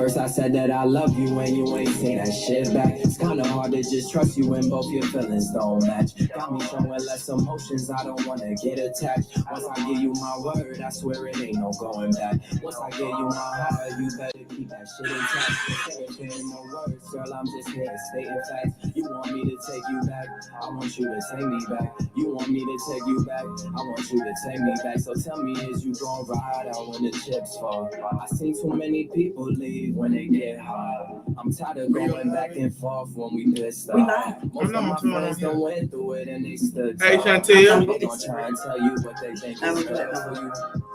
first I said that I love you when you ain't seen that shit back. It's kinda hard to just trust you when both your feelings don't match. Got me showing less emotions, I don't wanna get attached. Once I give you my word, I swear it ain't no going back. Once I give you my heart, you better keep that shit intact. Instead of no words, girl, I'm just here stating facts. You want me to take you back, I want you to take me back. You want me to take you back, I want you to take me back. So tell me, is you gon' ride out when the chips fall? I seen too many people leave when they get hard. I'm tired of going back and forth when we pissed off. Most of my friends done went through it and they stood tall. Hey, Chantel. They gon' try and tell you what they think is good for you.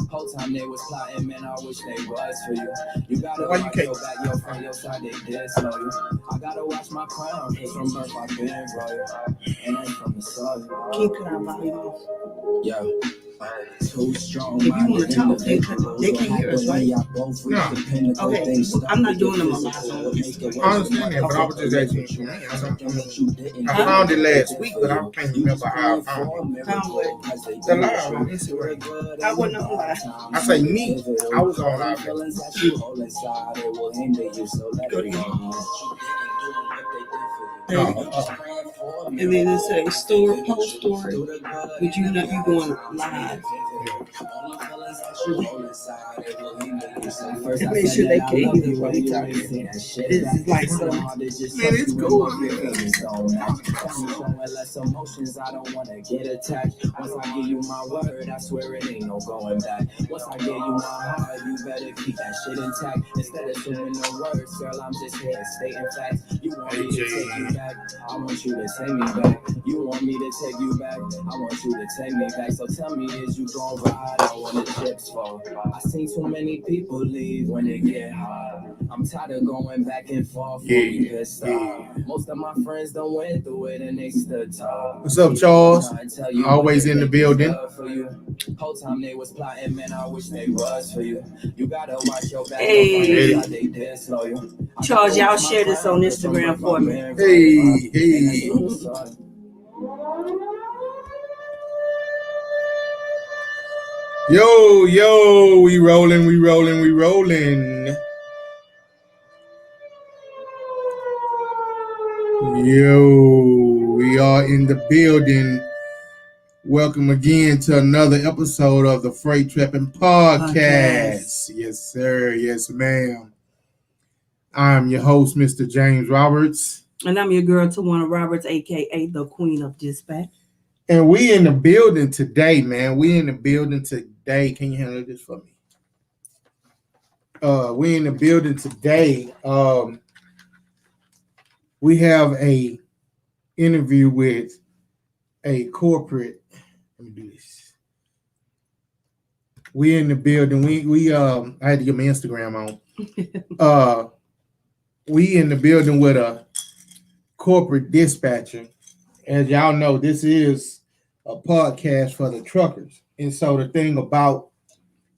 Whole time they was plotting, man, I wish they was for you. You gotta watch your back, your front, your side, they did slow you. I gotta watch my crown, cause from birth I've been royal. And I'm from the soil. Keep it on volume off. Yo. Too strong. If you want to talk, they can't hear us, right? No. Okay, I'm not doing them on my phone. I understand that, but I was just asking you. I found it last week, but I can't remember how I found it. The live. Let's see where I wasn't on live. I say me. I was on live. Go to and then it says store, post story, but you know you going live. And make sure they can't hear what we talking. This is like some. Man, it's cool. Less emotions, I don't wanna get attached. Once I give you my word, I swear it ain't no going back. Once I give you my heart, you better keep that shit intact. Instead of saying no words, girl, I'm just here stating facts. You want me to take you back, I want you to take me back. You want me to take you back, I want you to take me back. So tell me, is you gon' ride out when the chips fall? I seen too many people leave when they get hard. I'm tired of going back and forth when we pissed off. Most of my friends done went through it and they stood tall. What's up, Charles? Always in the building. Whole time they was plotting, man, I wish they was for you. You gotta watch your back. Hey, Charles, y'all share this on Instagram for me. Hey. Yo, we rolling. Yo, we are in the building. Welcome again to another episode of the Freight Trapping Podcast. Yes, sir. Yes, ma'am. I'm your host, Mr. James Roberts. And I'm your girl, Tawana Roberts, a.k.a. the Queen of Dispatch. And we in the building today, man. Can you handle this for me? We in the building today. We have a interview with a corporate. Let me do this. We in the building. We I had to get my Instagram on. We in the building with a corporate dispatcher. As y'all know, this is a podcast for the truckers. And so the thing about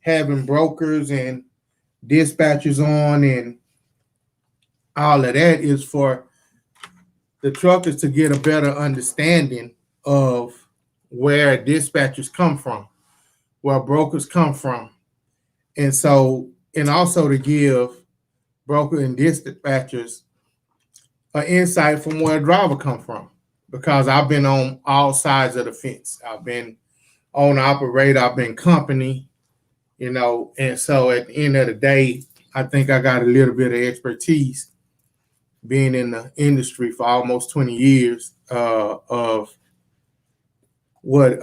having brokers and dispatchers on and all of that is for the truckers to get a better understanding of where dispatchers come from, where brokers come from. And so, and also to give broker and dispatchers an insight from where a driver come from. Because I've been on all sides of the fence. I've been owner operator, I've been company, and so at the end of the day, I think I got a little bit of expertise being in the industry for almost 20 years of what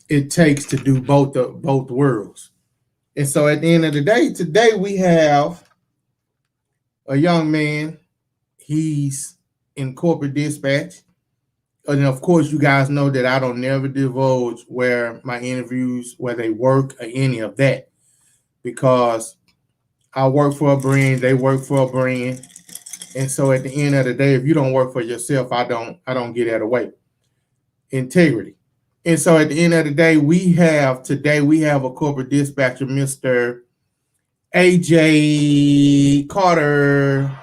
it takes to do both worlds. And so at the end of the day, today we have a young man. He's in corporate dispatch. And of course, you guys know that I don't never divulge where my interviews, where they work or any of that, because I work for a brand, they work for a brand. And so at the end of the day, if you don't work for yourself, I don't get that away. Integrity. And so at the end of the day, we have a corporate dispatcher, Mr. AJ Carter.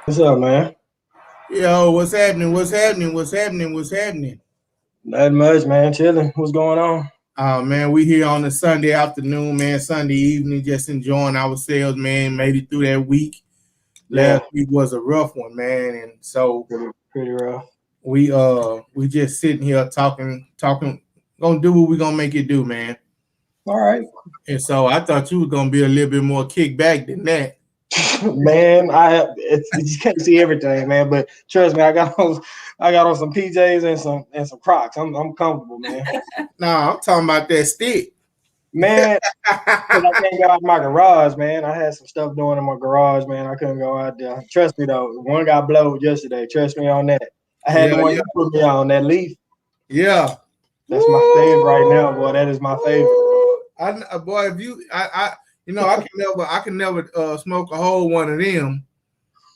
What's up, man? Yo, what's happening? Not much, man. Chilling. What's going on? Man, we here on a Sunday afternoon, man, Sunday evening, just enjoying ourselves, man. Made it through that week. Yeah, Last week was a rough one, man, and so pretty rough. we just sitting here talking, gonna do what we gonna make it do, man. All right, And so I thought you were gonna be a little bit more kickback than that. man. You can't see everything, man. But trust me, I got on some PJs and some Crocs. I'm comfortable, man. Nah, I'm talking about that stick. Man, because I can't go out my garage, man. I had some stuff doing in my garage, man. I couldn't go out there. Trust me though, one got blowed yesterday. Trust me on that. I had the one you put me on, that leaf. Yeah. That's my favorite right now, boy. That is my favorite. Boy, if you, I can never smoke a whole one of them.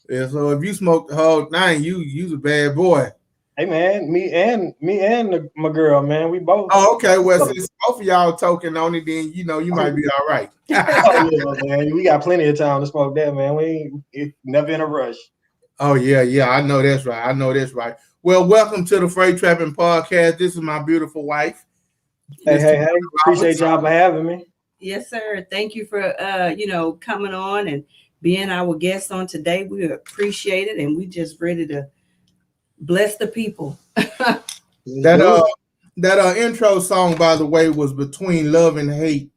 Yeah, so if you smoke the whole thing, you's a bad boy. Hey man, me and my girl, man, we both. Oh, okay. Well, since both of y'all toking on it, then you might be all right. Oh yeah, man. We got plenty of time to smoke that, man. We ain't never in a rush. Oh yeah. I know that's right. Well, welcome to the Freight Trapping Podcast. This is my beautiful wife. Hey. Appreciate y'all for having me. Yes, sir. Thank you for coming on and being our guest on today. We appreciate it, and we just ready to bless the people. That intro song, by the way, was Between Love and Hate,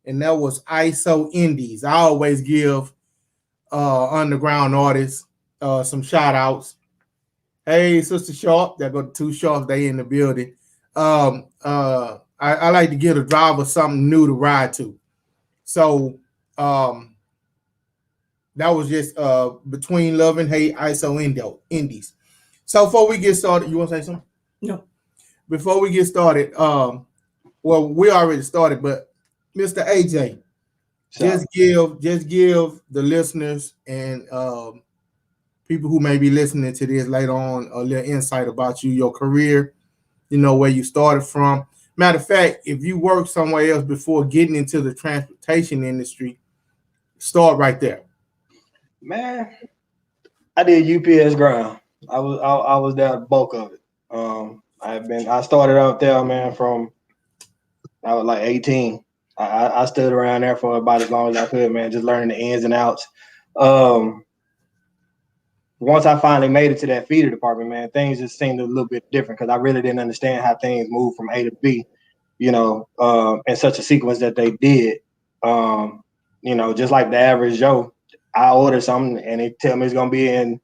and that was ISO Indes. I always give underground artists some shout outs. Hey, Sister Sharp, there go the two Sharps, they in the building. I like to give a driver something new to ride to. So that was just Between Love and Hate, ISO Indes. So before we get started, you want to say something? No. Before we get started, well, we already started, but Mr. AJ, just give the listeners and people who may be listening to this later on a little insight about you, your career, where you started from. Matter of fact, if you work somewhere else before getting into the transportation industry, start right there. Man, I did UPS ground. I was there the bulk of it. I started out there, man, from I was like 18. I stood around there for about as long as I could, man, just learning the ins and outs. Once I finally made it to that feeder department, man, things just seemed a little bit different because I really didn't understand how things move from A to B, in such a sequence that they did. Just like the average Joe, I order something and they tell me it's gonna be in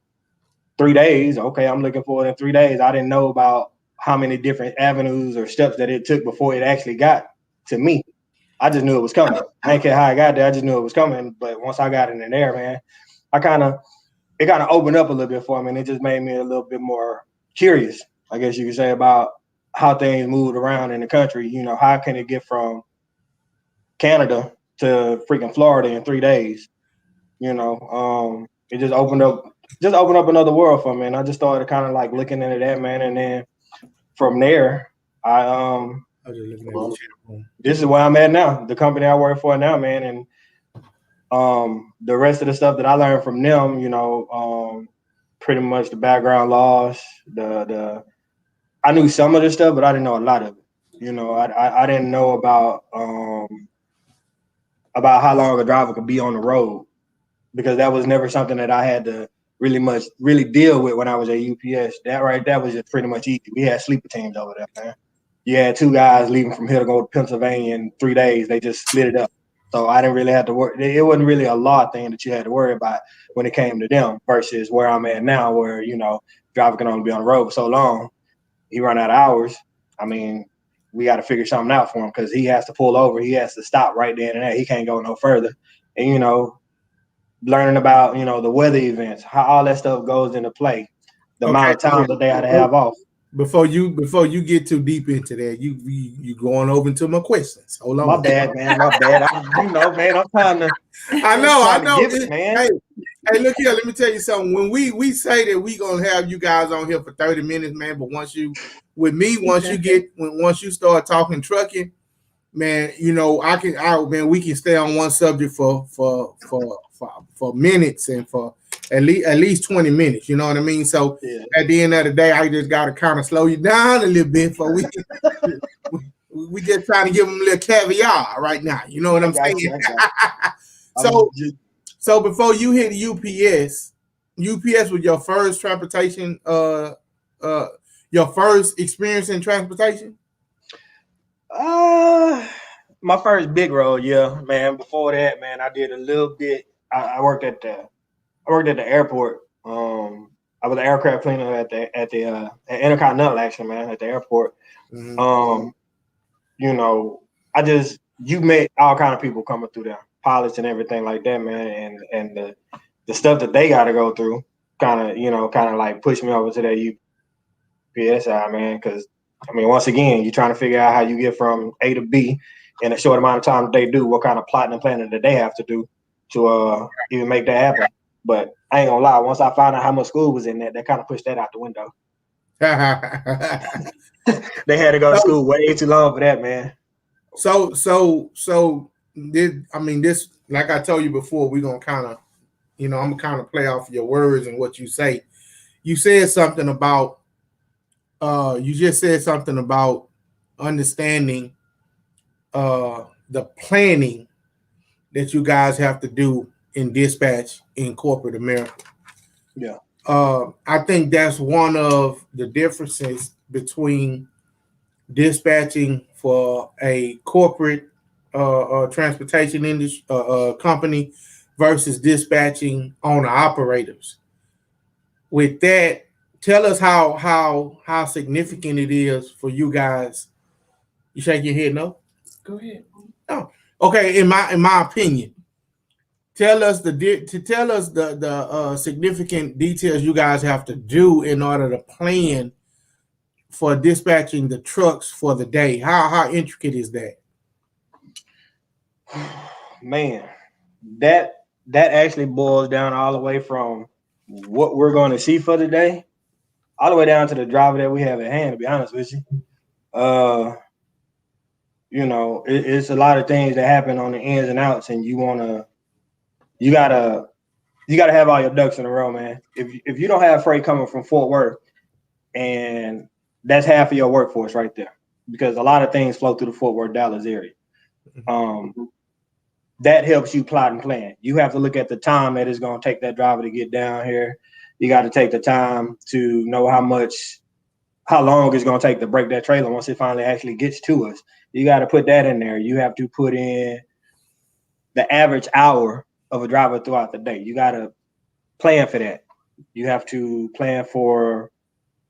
3 days. Okay, I'm looking for it in 3 days. I didn't know about how many different avenues or steps that it took before it actually got to me. I just knew it was coming. I didn't care how I got there. I just knew it was coming. But once I got in there, man, it kind of opened up a little bit for me, and it just made me a little bit more curious, I guess you could say, about how things moved around in the country. How can it get from Canada to freaking Florida in 3 days? It just opened up another world for me, and I just started kind of like looking into that, man. And then from there, this is where I'm at now, the company I work for now, man. And the rest of the stuff that I learned from them, pretty much the background laws, I knew some of the stuff, but I didn't know a lot of it. I didn't know about how long a driver could be on the road, because that was never something that I had to really deal with when I was at UPS. That was just pretty much easy. We had sleeper teams over there, man. You had 2 guys leaving from here to go to Pennsylvania in 3 days. They just split it up. So I didn't really have to worry. It wasn't really a law thing that you had to worry about when it came to them versus where I'm at now, where, driver can only be on the road for so long. He run out of hours. I mean, we got to figure something out for him because he has to pull over. He has to stop right then and there. He can't go no further. And, learning about, the weather events, how all that stuff goes into play, the amount of time that they had to have off. Before you get too deep into that, you going over into my questions. Hold on. My bad, man. My bad. Man, I'm trying to. I know. It, man. Hey, look here. Let me tell you something. When we say that we gonna have you guys on here for 30 minutes, man, but once you start talking trucking, man, we can stay on one subject for minutes and for at least 20 minutes. You know what I mean? So At the end of the day, I just got to kind of slow you down a little bit for we just trying to give them a little caviar right now. You know what I'm saying? I got So, you. so before you hit UPS was your first transportation, your first experience in transportation? My first big role, yeah, man. Before that, man, I did a little bit. I worked at the airport. I was an aircraft cleaner at Intercontinental, actually, man, at the airport. Mm-hmm. You know, you met all kind of people coming through there, pilots and everything like that, man, and the stuff that they got to go through, kind of like push me over to that UPS side, man, because I mean, once again, you're trying to figure out how you get from A to B in a short amount of time that they do, what kind of plotting and planning that they have to do to even make that happen. But I ain't gonna lie, once I found out how much school was in that kind of pushed that out the window. They had to go to school way too long for that, man. So this, like I told you before, we're gonna kind of, I'm gonna kind of play off your words and what you say. You said something about, you just said something about understanding the planning that you guys have to do in dispatch in corporate America. Yeah. I think that's one of the differences between dispatching for a corporate transportation industry company versus dispatching owner operators. With that, tell us how significant it is for you guys. You shake your head, no? Go ahead. Oh, okay. In my opinion, tell us the significant details you guys have to do in order to plan for dispatching the trucks for the day. How intricate is that? Man, that actually boils down all the way from what we're going to see for the day, all the way down to the driver that we have at hand, to be honest with you. It's a lot of things that happen on the ins and outs, and you gotta have all your ducks in a row, man. If you don't have freight coming from Fort Worth, and that's half of your workforce right there, because a lot of things flow through the Fort Worth, Dallas area. That helps you plot and plan. You have to look at the time that it's going to take that driver to get down here. You got to take the time to know how long it's going to take to break that trailer once it finally actually gets to us. You got to put that in there. You have to put in the average hour of a driver throughout the day. You got to plan for that. You have to plan for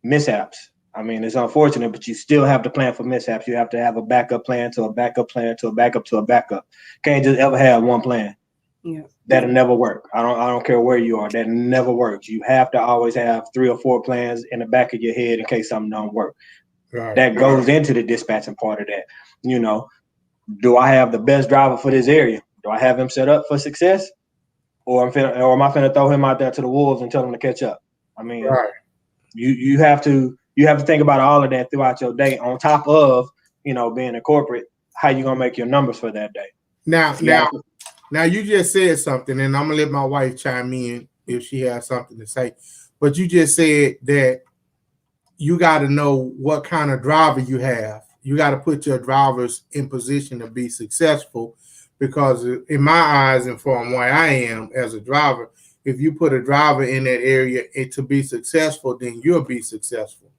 mishaps. I mean, it's unfortunate, but you still have to plan for mishaps. You have to have a backup plan to a backup plan to a backup to a backup. Can't just ever have one plan. Yeah. That'll never work. I don't care where you are. That never works. You have to always have 3 or 4 plans in the back of your head in case something don't work. Right. That goes into the dispatching part of that. Do I have the best driver for this area? Do I have him set up for success? Or am I finna throw him out there to the wolves and tell him to catch up? I mean, right. You have to think about all of that throughout your day, on top of, being a corporate, how you gonna make your numbers for that day. Now you just said something, and I'm gonna let my wife chime in if she has something to say. But you just said that you got to know what kind of driver you have. You got to put your drivers in position to be successful, because in my eyes, and from where I am as a driver, if you put a driver in that area to be successful, then you'll be successful.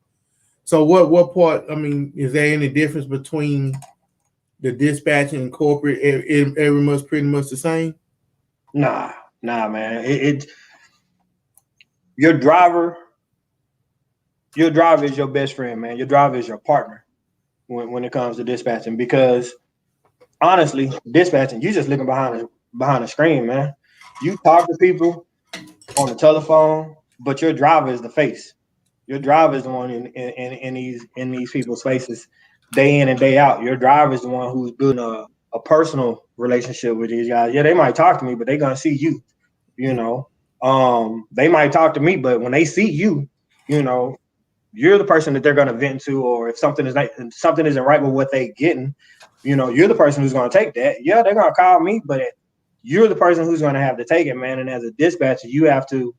So what part, I mean, is there any difference between the dispatching and corporate? Everyone's pretty much the same? Nah, man. Your driver is your best friend, man. Your driver is your partner when it comes to dispatching, because honestly, dispatching, you just looking behind the screen, man. You talk to people on the telephone, but your driver is the face. Your driver is the one in these people's faces day in and day out. Your driver is the one who's building a personal relationship with these guys. Yeah, they might talk to me, but they're gonna see you. They might talk to me, but when they see you, you're the person that they're gonna vent to, or if something isn't right with what they getting, you're the person who's gonna take that. Yeah, they're gonna call me, but you're the person who's gonna have to take it, man. And as a dispatcher, you have to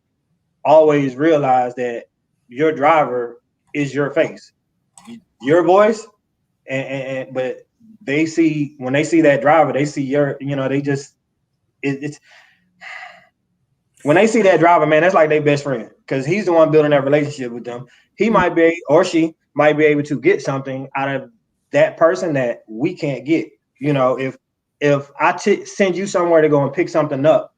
always realize that your driver is your face, your voice, but they see, when they see that driver, they see they just, it's when they see that driver, man, that's like their best friend, because he's the one building that relationship with them. He might be, or she might be able to get something out of that person that we can't get. If I send you somewhere to go and pick something up,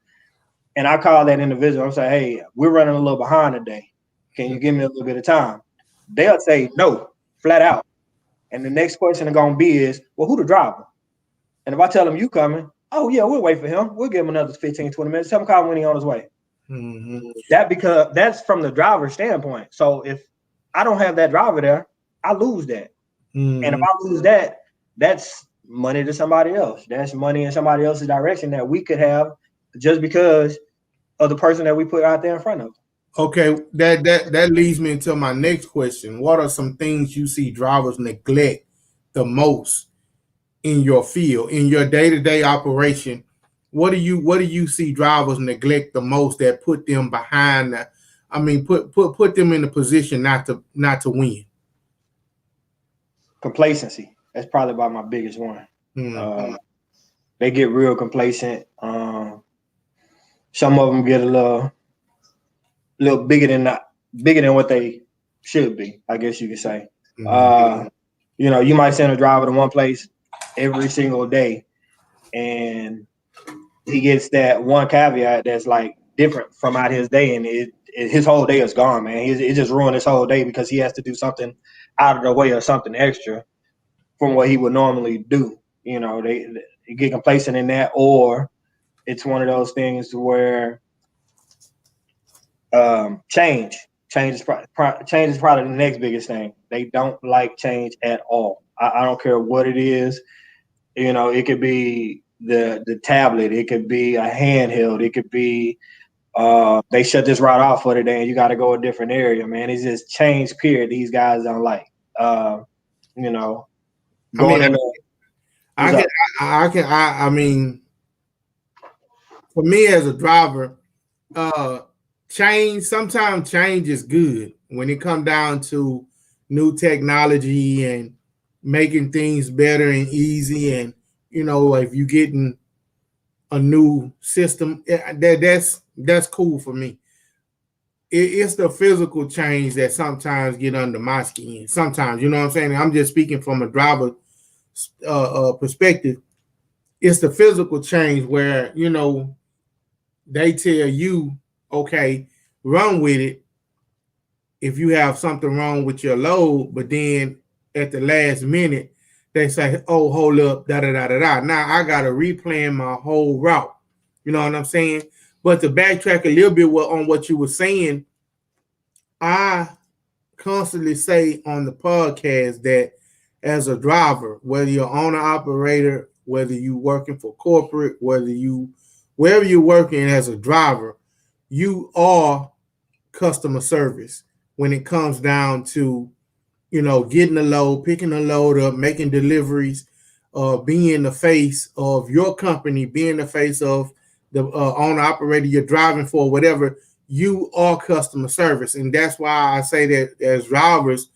and I call that individual, I'm saying, hey, we're running a little behind today. Can you give me a little bit of time? They'll say no, flat out. And the next question is going to be is, well, who the driver? And if I tell them you coming, oh, yeah, we'll wait for him. We'll give him another 15, 20 minutes. Tell him call when he's on his way. Mm-hmm. Because that's from the driver's standpoint. So if I don't have that driver there, I lose that. Mm-hmm. And if I lose that, that's money to somebody else. That's money in somebody else's direction that we could have just because of the person that we put out there in front of. Okay, that leads me into my next question. What are some things you see drivers neglect the most in your field, in your day-to-day operation? What do you see drivers neglect the most that put them behind that? I mean, put them in a position not to win. Complacency. That's probably about my biggest one. Mm-hmm. They get real complacent. Some of them get a little bigger than what they should be, I guess you could say. Mm-hmm. You might send a driver to one place every single day, and he gets that one caveat that's like different from out his day, and his whole day is gone, man. It just ruined his whole day because he has to do something out of the way or something extra from what he would normally do. They get complacent in that, or it's one of those things where change is probably the next biggest thing. They don't like change at all. I don't care what it is. It could be the tablet, it could be a handheld, it could be they shut this route off for the day and you got to go a different area, man. It's just change, period. These guys don't like. I mean, for me as a driver, sometimes change is good when it comes down to new technology and making things better and easy. And if you're getting a new system, that's cool for me. It's the physical change that sometimes get under my skin. Sometimes, you know what I'm saying? I'm just speaking from a driver perspective. It's the physical change where they tell you, okay, run with it if you have something wrong with your load, but then at the last minute they say, oh, hold up, da-da-da-da-da. Now I got to replan my whole route. You know what I'm saying? But to backtrack a little bit on what you were saying, I constantly say on the podcast that as a driver, whether you're owner-operator, whether you're working for corporate, wherever you're working as a driver, you are customer service when it comes down to, getting a load, picking a load up, making deliveries, being the face of your company, being the face of the owner operator you're driving for, whatever. You are customer service. And that's why I say that as drivers,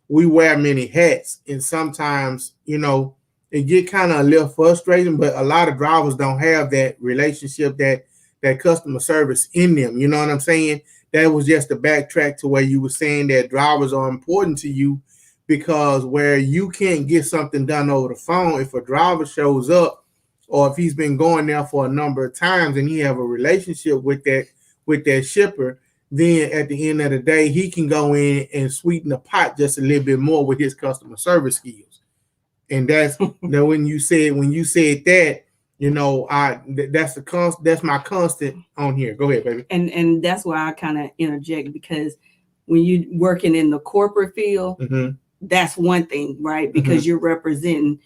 we wear many hats. And sometimes, it get kind of a little frustrating, but a lot of drivers don't have that relationship, that customer service in them. You know what I'm saying? That was just a backtrack to where you were saying that drivers are important to you, because where you can't get something done over the phone, if a driver shows up or if he's been going there for a number of times and he have a relationship with that shipper, then at the end of the day, he can go in and sweeten the pot just a little bit more with his customer service skills. And that's when you said that, that's my constant on here. Go ahead, baby. And that's why I kind of interject, because when you working in the corporate field, mm-hmm. that's one thing, right? Because mm-hmm. you're representing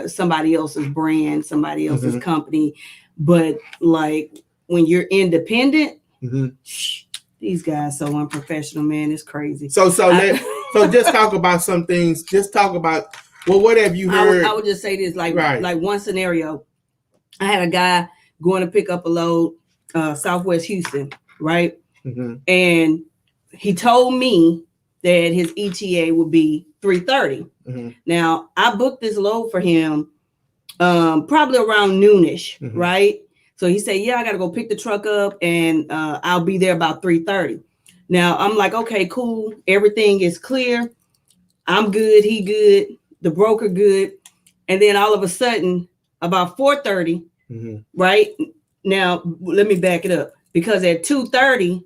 somebody else's brand, somebody else's mm-hmm. company. But like when you're independent, mm-hmm. these guys so unprofessional, man. It's crazy. So just talk about some things. Just talk about, well, what have you heard? I would just say this, like one scenario. I had a guy going to pick up a load, Southwest Houston, right? Mm-hmm. And he told me that his ETA would be 3:30. Now I booked this load for him probably around noonish, right? So he said, yeah, I got to go pick the truck up and I'll be there about 3:30. Now I'm like, okay, cool. Everything is clear. I'm good. He good. The broker good. And then all of a sudden about 4:30, right? Now, let me back it up because at 2:30,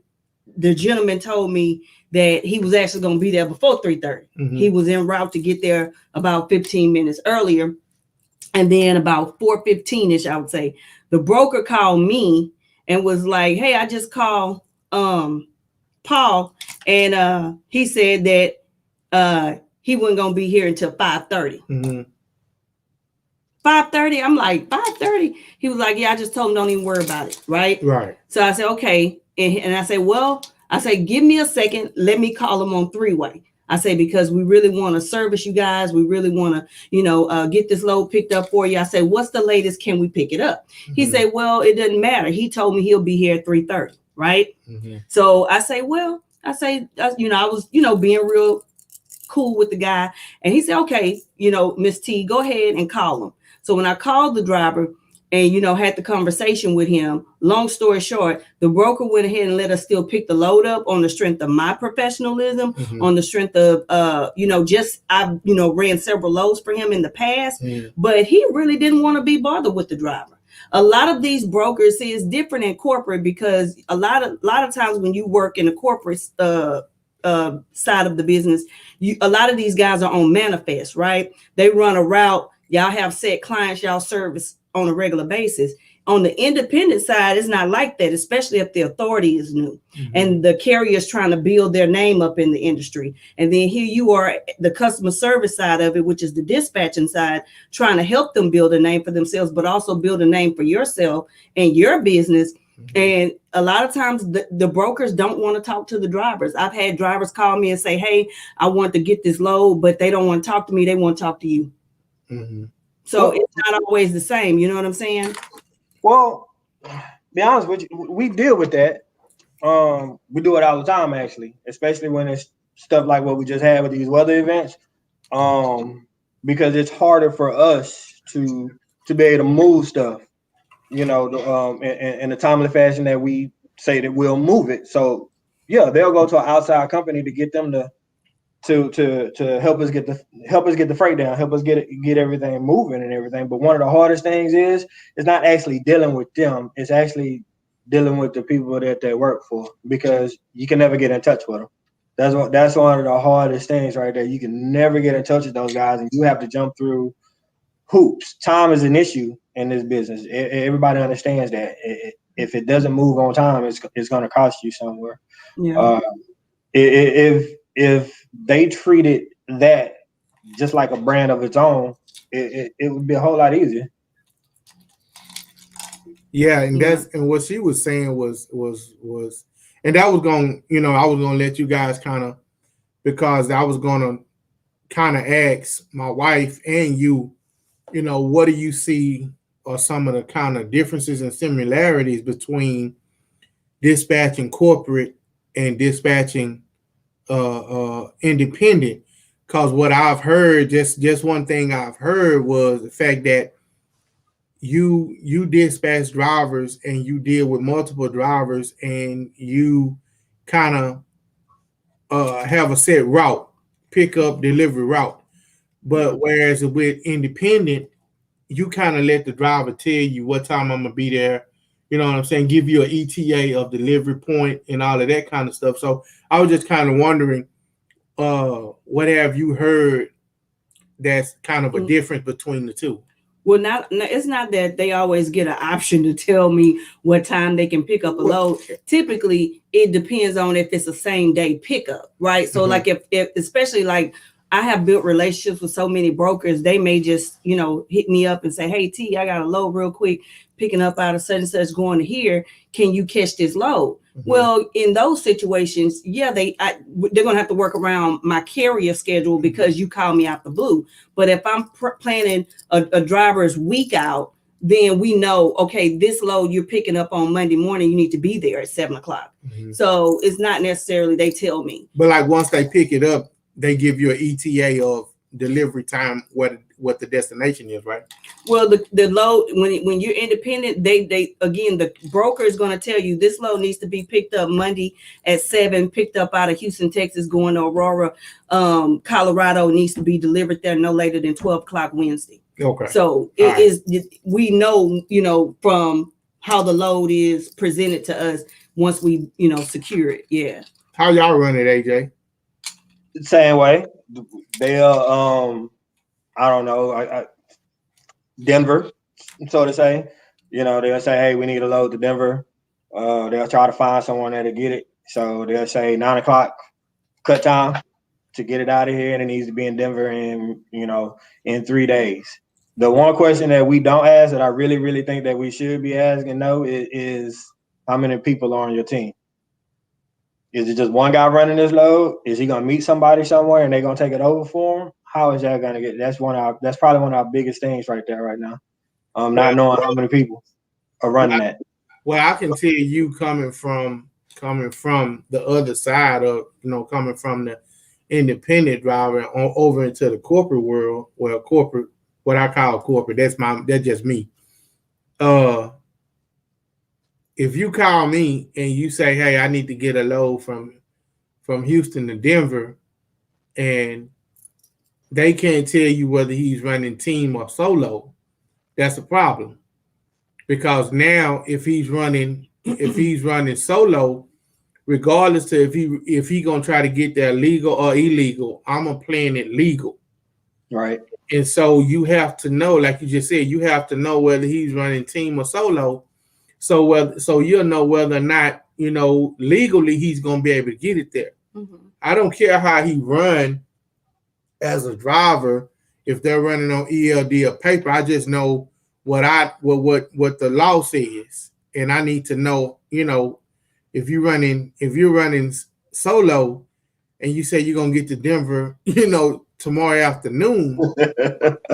the gentleman told me that he was actually going to be there before 3:30. He was en route to get there about 15 minutes earlier. And then about 4:15-ish, I would say, the broker called me and was like, hey, I just called Paul. And he said that he wasn't going to be here until 5:30. 5:30, I'm like, 5:30? He was like, yeah, I just told him don't even worry about it, right? Right. So I said, okay. And I said, well, give me a second. Let me call him on three-way. I say, because we really want to service you guys. We really want to, get this load picked up for you. I said, what's the latest? Can we pick it up? He said, well, it doesn't matter. He told me he'll be here at 3:30, right? So I say, well, I was, being real cool with the guy. And he said, okay, Miss T, go ahead and call him. So when I called the driver and, had the conversation with him, long story short, the broker went ahead and let us still pick the load up on the strength of my professionalism, on the strength of, I ran several loads for him in the past, but he really didn't want to be bothered with the driver. A lot of these brokers, see, it's different in corporate because a lot of times when you work in a corporate side of the business, a lot of these guys are on manifest, right? They run a route. Y'all have set clients y'all service on a regular basis. On the independent side, it's not like that, especially if the authority is new and the carrier is trying to build their name up in the industry. And then here you are, the customer service side of it, which is the dispatching side, trying to help them build a name for themselves, but also build a name for yourself and your business. And a lot of times the brokers don't want to talk to the drivers. I've had drivers call me and say, hey, I want to get this load, but they don't want to talk to me. They want to talk to you. So it's not always the same. You know what I'm saying? Well, be honest with you, we deal with that. We do it all the time, actually, especially when it's stuff like what we just had with these weather events. Because it's harder for us to be able to move stuff, in a timely fashion that we say that we'll move it. So yeah, they'll go to an outside company to get them to help us get the freight down, help us get everything moving and everything. But one of the hardest things is it's not actually dealing with them. It's actually dealing with the people that they work for, because you can never get in touch with them. That's one of the hardest things right there. You can never get in touch with those guys, and you have to jump through hoops. Time is an issue in this business. Everybody understands that. If it doesn't move on time, it's going to cost you somewhere. Yeah. If they treated that just like a brand of its own, it would be a whole lot easier. Yeah, and and what she was saying was, and that was going, I was going to let you guys kind of, because I was going to kind of ask my wife and you, what do you see are some of the kind of differences and similarities between dispatching corporate and dispatching independent? Because what I've heard, just one thing I've heard was the fact that you dispatch drivers and you deal with multiple drivers and you kind of have a set route, pick up, delivery route. But whereas with independent, you kind of let the driver tell you what time I'm gonna be there. You know what I'm saying? Give you an ETA of delivery point and all of that kind of stuff. So I was just kind of wondering, what have you heard that's kind of a difference between the two? Well, it's not that they always get an option to tell me what time they can pick up a load. Typically, it depends on if it's a same day pickup, right? So like if especially like I have built relationships with so many brokers, they may just, hit me up and say, hey, T, I got a load real quick, picking up out of such and such going to here. Can you catch this load? Well, in those situations, yeah, they're going to have to work around my carrier schedule because you call me out the blue. But if I'm planning a driver's week out, then we know, okay, this load you're picking up on Monday morning, you need to be there at 7:00. So it's not necessarily they tell me. But like once they pick it up, they give you an ETA of delivery time what the destination is, right? Well, the load when you're independent, they again the broker is going to tell you this load needs to be picked up Monday at 7, picked up out of Houston, Texas, going to Aurora, Colorado, needs to be delivered there no later than 12 o'clock Wednesday. Okay. So we know, from how the load is presented to us once we, secure it. Yeah. How y'all run it, AJ? Same way. They'll I don't know, Denver, so to say. They'll say, hey, we need a load to Denver. They'll try to find someone there to get it. So they'll say 9 o'clock cut time to get it out of here, and it needs to be in Denver in 3 days. The one question that we don't ask that I really, really think that we should be asking is how many people are on your team? Is it just one guy running this load? Is he gonna meet somebody somewhere and they're gonna take it over for him? How is that gonna get? That's probably one of our biggest things right there right now. Not knowing how many people are running that. Well, I can tell you coming from the other side of, coming from the independent driver over into the corporate world. Well, corporate, what I call corporate, that's just me. If you call me and you say, hey, I need to get a load from Houston to Denver, and they can't tell you whether he's running team or solo, that's a problem. Because now if he's running solo, regardless of if he gonna try to get there legal or illegal, I'm gonna plan it legal. Right. And so you have to know, like you just said, you have to know whether he's running team or solo. So you'll know whether or not, legally he's gonna be able to get it there. Mm-hmm. I don't care how he run as a driver, if they're running on ELD or paper. I just know what the law says, and I need to know, if you're running solo, and you say you're gonna get to Denver, tomorrow afternoon,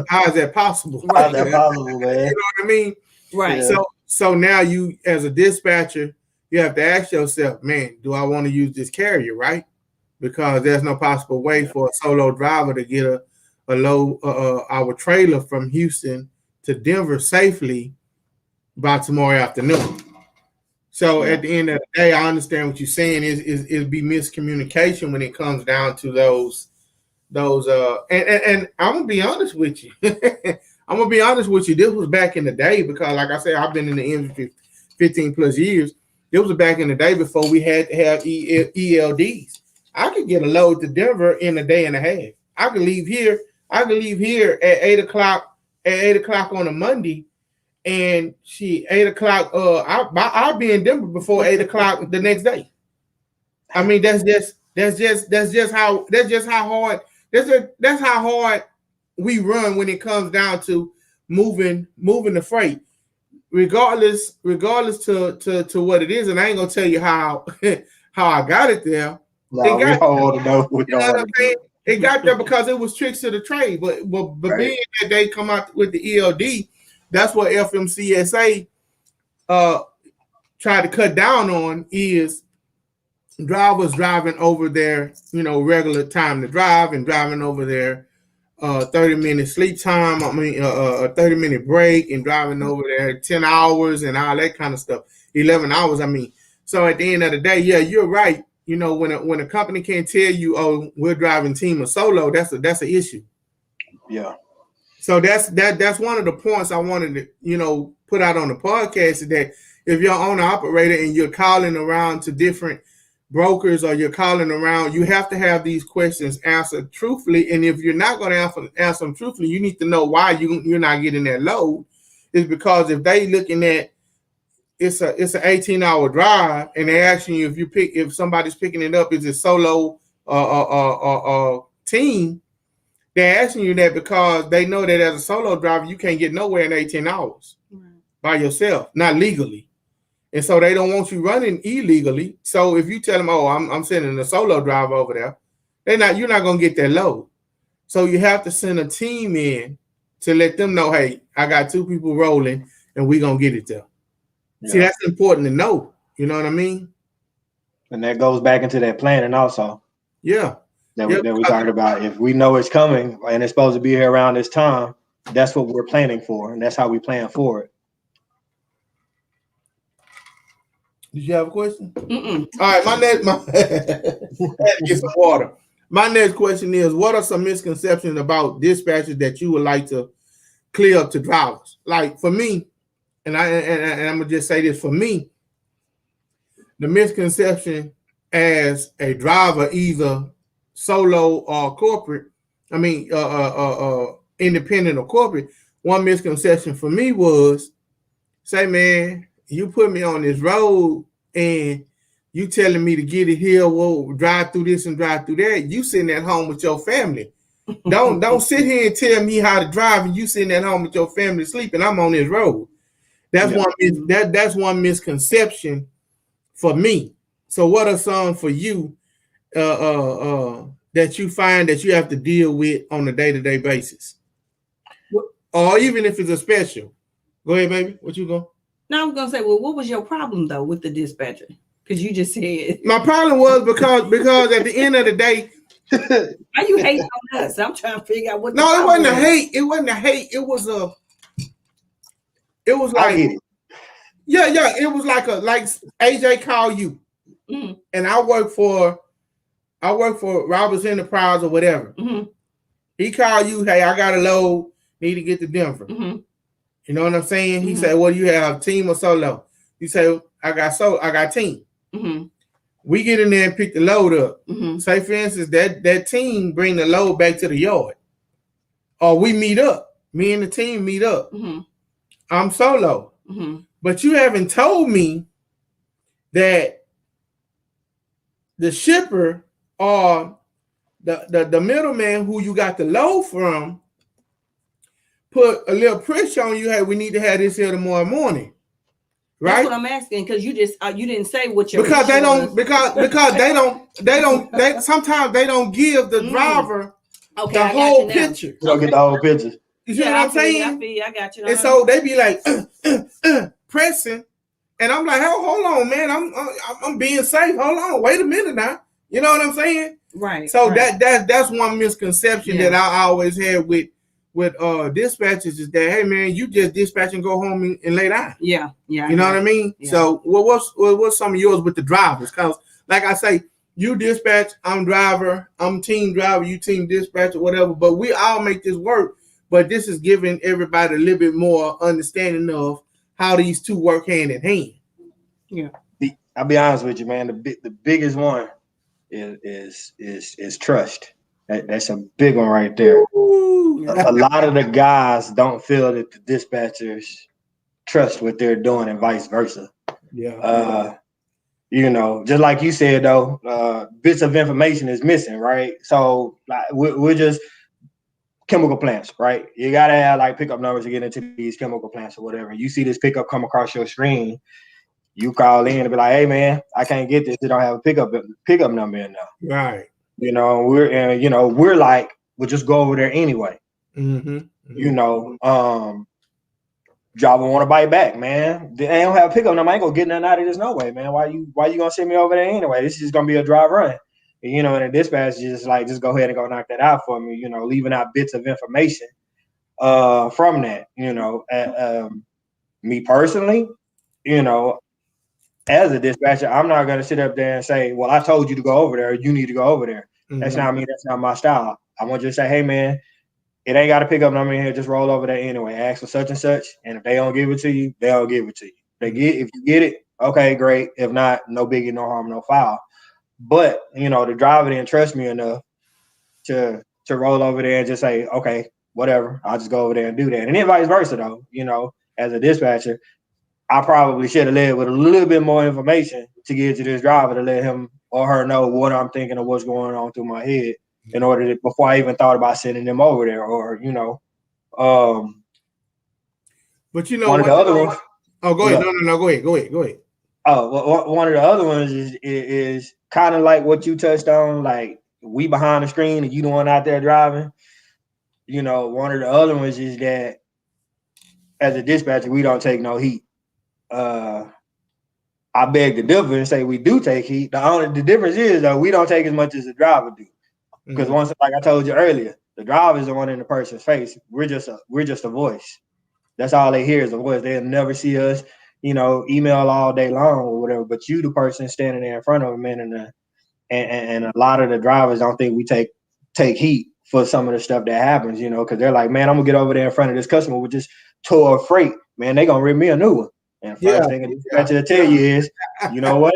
how is that possible? How's that possible, man? You know what I mean? Right. Yeah. So now you, as a dispatcher, you have to ask yourself, man, do I want to use this carrier, right? Because there's no possible way for a solo driver to get a load, our trailer from Houston to Denver safely by tomorrow afternoon. So at the end of the day, I understand what you're saying is be miscommunication when it comes down to those and I'm gonna be honest with you. This was back in the day, because like I said, I've been in the industry 15 plus years. It was back in the day before we had to have ELDs. I could get a load to Denver in a day and a half. I could leave here at 8 o'clock on a Monday, and 8 o'clock. I'll be in Denver before 8 o'clock the next day. I mean, that's how hard we run when it comes down to moving the freight, regardless to what it is. And I ain't gonna tell you how I got it there. No, we don't want to know. You know what I'm saying? It got there because it was tricks to the trade. But right. Being that they come out with the ELD, that's what FMCSA tried to cut down on, is drivers driving over their, regular time to drive and driving over their 30-minute sleep time. I mean, a 30-minute break, and driving over there 10 hours and all that kind of stuff. 11 hours, I mean. So at the end of the day, yeah, you're right. When a company can't tell you, oh, we're driving team or solo, that's an issue. Yeah. So that's one of the points I wanted to, put out on the podcast, is that if you're an owner operator and you're calling around to different brokers, or you're calling around, you have to have these questions answered truthfully. And if you're not going to answer them truthfully, you need to know why you're not getting that load. Is because if they looking at it's an 18-hour drive, and they're asking you if somebody's picking it up, is it solo or team? They're asking you that because they know that as a solo driver, you can't get nowhere in 18 hours by yourself, not legally. And so they don't want you running illegally. So if you tell them, oh, I'm sending a solo driver over there, you're not going to get that load. So you have to send a team in to let them know, hey, I got 2 people rolling and we're going to get it there. Yeah. See, that's important to know. You know what I mean? And that goes back into that planning also. Yeah. that we talked about. If we know it's coming and it's supposed to be here around this time, that's what we're planning for, and that's how we plan for it. Did you have a question? Mm-mm. All right, I had to get some water. My next question is: what are some misconceptions about dispatchers that you would like to clear up to drivers? Like for me, and I'm gonna just say this for me, the misconception as a driver, either solo or corporate, independent or corporate. One misconception for me was, say, man, you put me on this road and you telling me to get it here, well, drive through this and drive through that. You sitting at home with your family. Don't sit here and tell me how to drive and you sitting at home with your family sleeping. I'm on this road. That's one misconception for me. So what are some for you that you find that you have to deal with on a day-to-day basis? Or even if it's a special. Go ahead, baby. What you going? No, I was gonna say, well, what was your problem though with the dispatcher? Because you just said my problem was because at the end of the day, why you hating on us? I'm trying to figure out what. No, it wasn't a hate. It wasn't a hate. It was a. It was like, yeah. It was like AJ call you, and I work for Roberts Enterprise or whatever. He called you, hey, I got a load, need to get to Denver. You know what I'm saying? He said, what do you have, team or solo? You say, I got team. We get in there and pick the load up. Say, for instance, that team bring the load back to the yard. Or we meet up. Me and the team meet up. I'm solo. But you haven't told me that the shipper or the middleman who you got the load from put a little pressure on you. Hey, we need to have this here tomorrow morning. Right? That's what I'm asking, because you didn't say what your because they don't sometimes they don't give the driver the whole picture. You don't get the whole picture. You see what I'm saying? I got you. And so they be like pressing, and I'm like, hold on, man, I'm being safe. Hold on, wait a minute now. You know what I'm saying? Right. So that's one misconception that I always had with dispatchers is that, hey man, you just dispatch and go home and lay down. Yeah. You know what I mean? Yeah. So what's some of yours with the drivers? Because like I say, you dispatch, I'm driver, I'm team driver, you team dispatch or whatever, but we all make this work. But this is giving everybody a little bit more understanding of how these two work hand in hand. Yeah. I'll be honest with you, man. The biggest one is trust. That's a big one right there. A lot of the guys don't feel that the dispatchers trust what they're doing and vice versa. Yeah. Just like you said though, bits of information is missing, right? So like we're just chemical plants, right? You gotta have like pickup numbers to get into these chemical plants or whatever. You see this pickup come across your screen, you call in and be like, hey man, I can't get this. They don't have a pickup number in there. Right. We're like, we'll just go over there anyway. Driver want to bite back, man. They don't have a pickup number. I ain't gonna get nothing out of this no way, man. Why you gonna send me over there anyway? This is just gonna be a drive run. And the dispatch is like, just go ahead and go knock that out for me. Leaving out bits of information from that. Me personally, as a dispatcher, I'm not gonna sit up there and say, well, I told you to go over there. You need to go over there. That's not me. That's not my style. I want you to say, hey man, it ain't got a pickup number in here. Just roll over there anyway. Ask for such and such, and if they don't give it to you, they'll give it to you. If you get it, okay, great. If not, no biggie, no harm, no foul. But the driver didn't trust me enough to roll over there and just say, okay, whatever. I'll just go over there and do that. And then vice versa, though. As a dispatcher, I probably should have led with a little bit more information to give to this driver to let him or her know what I'm thinking or what's going on through my head. In order to, before I even thought about sending them over there, or but one of the other ones. Oh, go ahead. No, go ahead. Oh, well, one of the other ones is kind of like what you touched on, like we behind the screen and you the one out there driving. One of the other ones is that as a dispatcher, we don't take no heat. I beg to differ and say we do take heat. The difference is though we don't take as much as the driver do. Because once, like I told you earlier, the driver is the one in the person's face. We're just a voice. That's all they hear is a voice. They'll never see us, email all day long or whatever. But you, the person standing there in front of them, and a lot of the drivers don't think we take heat for some of the stuff that happens, because they're like, man, I'm gonna get over there in front of this customer with just tour freight, man. They gonna rip me a new one. And first thing a dispatcher will tell you is, you know what?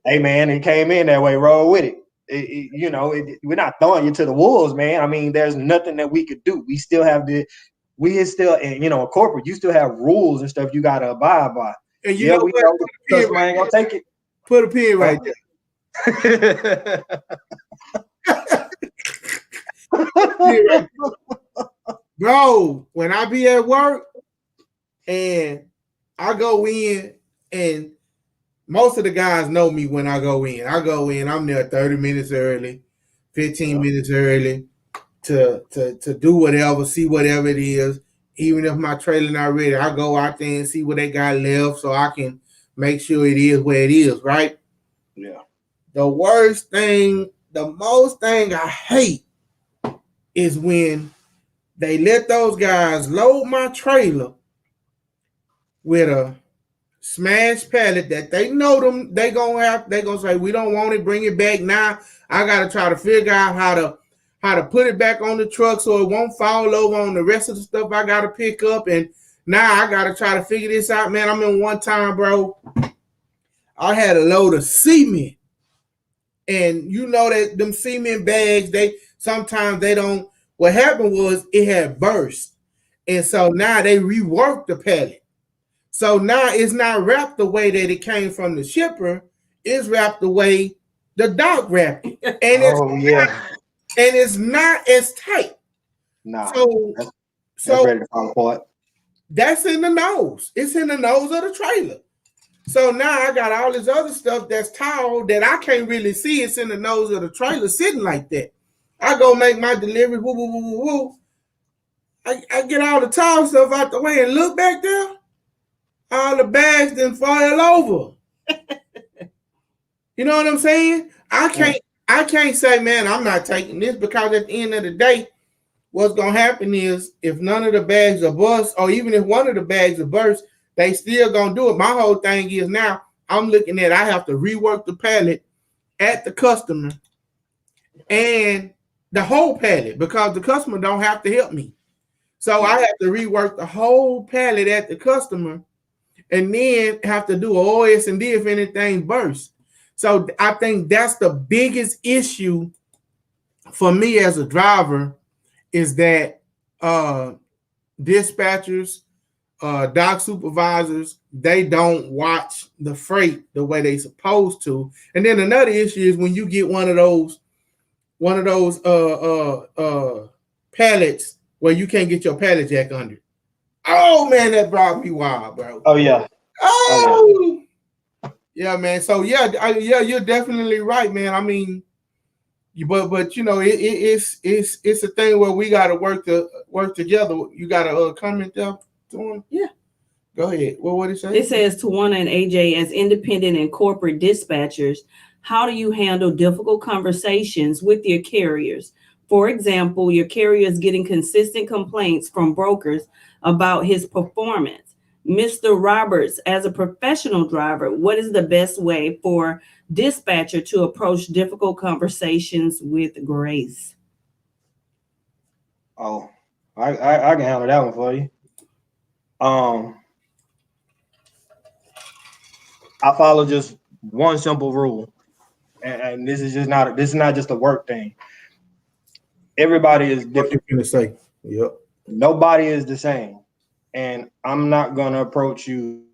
Hey man, it came in that way. Roll with it. We're not throwing you to the wolves, man. I mean, there's nothing that we could do. We still have and corporate, you still have rules and stuff you gotta abide by. And we know the customer ain't gonna take it. Put a pin right there. Bro, when I be at work and I go in, and most of the guys know me when I go in. I'm there 30 minutes early, 15 minutes early to do whatever, see whatever it is. Even if my trailer not ready, I go out there and see what they got left so I can make sure it is where it is, right? Yeah. The most thing I hate is when they let those guys load my trailer with a smashed pallet that they know they gonna say, we don't want it, bring it back. Now I gotta try to figure out how to put it back on the truck so it won't fall over on the rest of the stuff I gotta pick up. And now I gotta try to figure this out, man. I mean, one time, bro, I had a load of cement. And you know that them cement bags, sometimes they don't. What happened was it had burst. And so now they reworked the pallet. So now it's not wrapped the way that it came from the shipper. It's wrapped the way the dock wrapped it. And it's not as tight. Nah. So ready to fall apart. That's in the nose. It's in the nose of the trailer. So now I got all this other stuff that's tall that I can't really see. It's in the nose of the trailer sitting like that. I go make my delivery. Woo, woo, woo, woo, woo. I get all the tall stuff out the way and look back there. All the bags then fall over. You know what I'm saying? I can't say, man, I'm not taking this, because at the end of the day, what's gonna happen is if none of the bags are burst, or even if one of the bags are burst, they still gonna do it. My whole thing is now I'm looking at I have to rework the pallet at the customer and the whole pallet, because the customer don't have to help me. So I have to rework the whole pallet at the customer and then have to do an OS&D if anything bursts. So I think that's the biggest issue for me as a driver, is that dispatchers, dock supervisors, they don't watch the freight the way they supposed to. And then another issue is when you get one of those pallets where you can't get your pallet jack under. Oh man, that brought me wild, bro. Oh yeah. Yeah, man. So yeah, you're definitely right, man. I mean, but it's a thing where we got to work together. You got to comment there. Yeah. Go ahead. Well, what did it say? It says, Tawana and AJ, as independent and corporate dispatchers, how do you handle difficult conversations with your carriers? For example, your carrier is getting consistent complaints from brokers about his performance. Mr. Roberts, as a professional driver, what is the best way for dispatcher to approach difficult conversations with grace? Oh, I can handle that one for you. I follow just one simple rule, and this is not just a work thing. Everybody is different. What you gonna say? Yep. Nobody is the same, and I'm not gonna approach you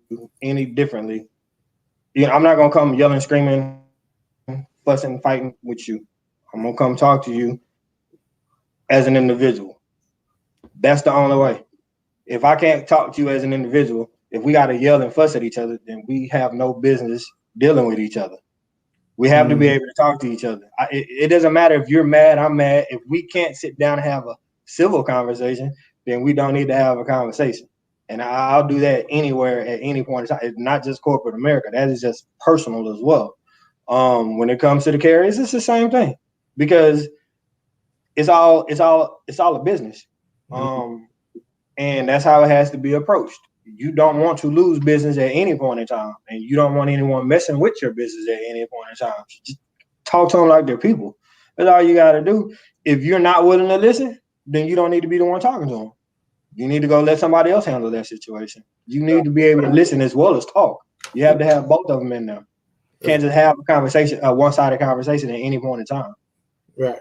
any differently. I'm not gonna come yelling, screaming, fussing, fighting with you. I'm gonna come talk to you as an individual. That's the only way. If I can't talk to you as an individual, if we got to yell and fuss at each other, then we have no business dealing with each other. We have to be able to talk to each other. It doesn't matter if you're mad, I'm mad. If we can't sit down and have a civil conversation, then we don't need to have a conversation. And I'll do that anywhere at any point in time. It's not just corporate America. That is just personal as well. When it comes to the carriers, it's the same thing. because it's all a business. And that's how it has to be approached. You don't want to lose business at any point in time, and you don't want anyone messing with your business at any point in time. Just talk to them like they're people. That's all you got to do. If you're not willing to listen, then you don't need to be the one talking to them. You need to go let somebody else handle that situation. You need to be able to listen as well as talk. You have to have both of them in there. You can't just have a conversation, a one-sided conversation at any point in time. Right.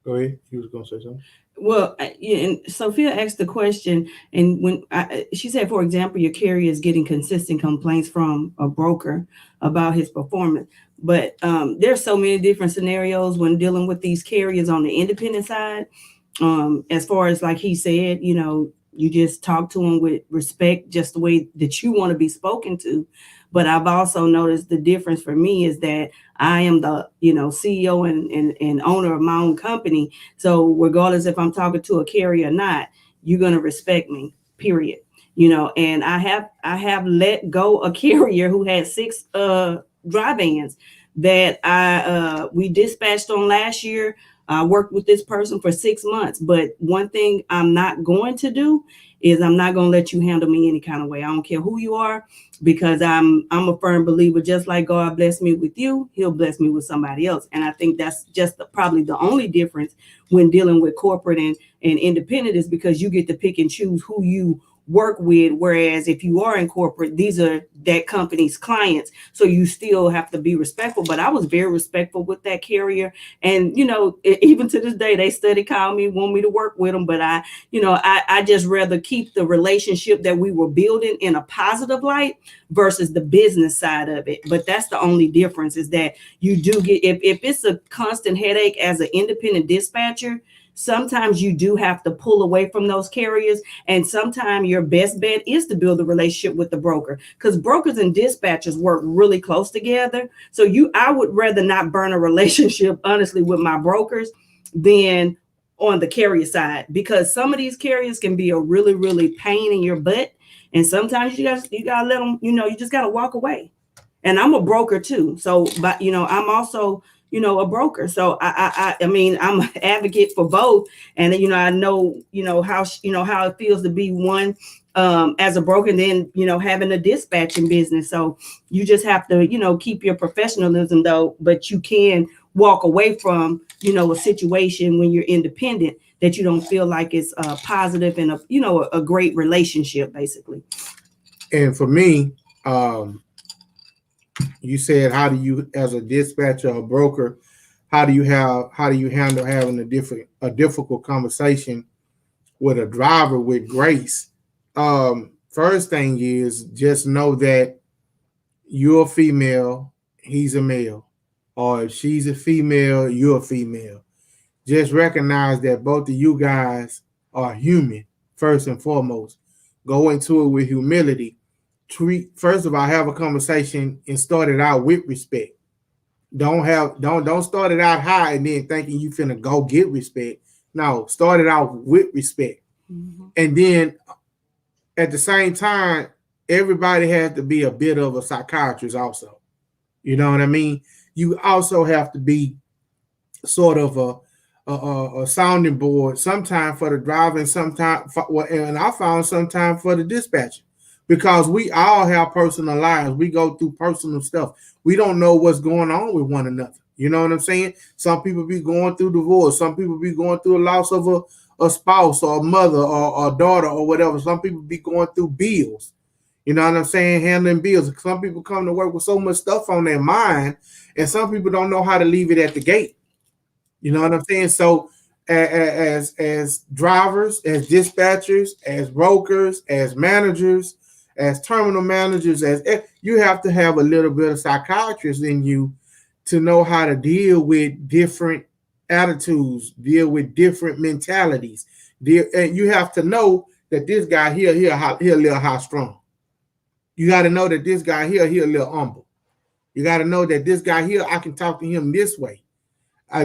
Go ahead. You was going to say something? Well, and Sophia asked the question, and when she said, for example, your carrier is getting consistent complaints from a broker about his performance. But there's so many different scenarios when dealing with these carriers on the independent side. As far as like he said, you just talk to them with respect, just the way that you want to be spoken to. But I've also noticed the difference for me is that I am the, CEO and owner of my own company. So regardless if I'm talking to a carrier or not, you're going to respect me, period. And I have let go a carrier who had 6 dry vans that we dispatched on last year. I worked with this person for 6 months, but one thing I'm not going to do is I'm not going to let you handle me any kind of way. I don't care who you are, because I'm a firm believer, just like God blessed me with you, he'll bless me with somebody else. And I think that's just probably the only difference when dealing with corporate and independent, is because you get to pick and choose who you work with. Whereas if you are in corporate, these are that company's clients. So you still have to be respectful. But I was very respectful with that carrier. And, even to this day, they steady call me, want me to work with them. But I just rather keep the relationship that we were building in a positive light versus the business side of it. But that's the only difference, is that you do get, if it's a constant headache as an independent dispatcher, sometimes you do have to pull away from those carriers. And sometimes your best bet is to build a relationship with the broker, because brokers and dispatchers work really close together. So I would rather not burn a relationship, honestly, with my brokers than on the carrier side, because some of these carriers can be a really, really pain in your butt. And sometimes you gotta let them, you just gotta walk away. And I'm a broker too. So, but I'm also a broker. So I mean, I'm an advocate for both. And I know, how it feels to be one as a broker, and then, having a dispatching business. So you just have to, keep your professionalism though, but you can walk away from, a situation when you're independent that you don't feel like it's positive and a great relationship, basically. And for me, you said, how do you, as a dispatcher or broker, how do you handle having a difficult conversation with a driver with grace? First thing is, just know that you're a female, he's a male, or if she's a female, you're a female. Just recognize that both of you guys are human, first and foremost. Go into it with humility. First of all, have a conversation and start it out with respect. Don't start it out high and then thinking you finna go get respect. No, start it out with respect. Mm-hmm. And then at the same time, everybody has to be a bit of a psychiatrist also. You know what I mean? You also have to be sort of a sounding board, sometime for the driver and and I found sometime for the dispatcher. Because we all have personal lives. We go through personal stuff. We don't know what's going on with one another. You know what I'm saying? Some people be going through divorce. Some people be going through a loss of a spouse or a mother or a daughter or whatever. Some people be going through bills. You know what I'm saying? Handling bills. Some people come to work with so much stuff on their mind, and some people don't know how to leave it at the gate. You know what I'm saying? So as drivers, as dispatchers, as brokers, as managers, as terminal managers, as you have to have a little bit of psychiatrist in you to know how to deal with different attitudes, deal with different mentalities. And you have to know that this guy here, he a little high strung. You got to know that this guy here, he a little humble. You got to know that this guy here, I can talk to him this way.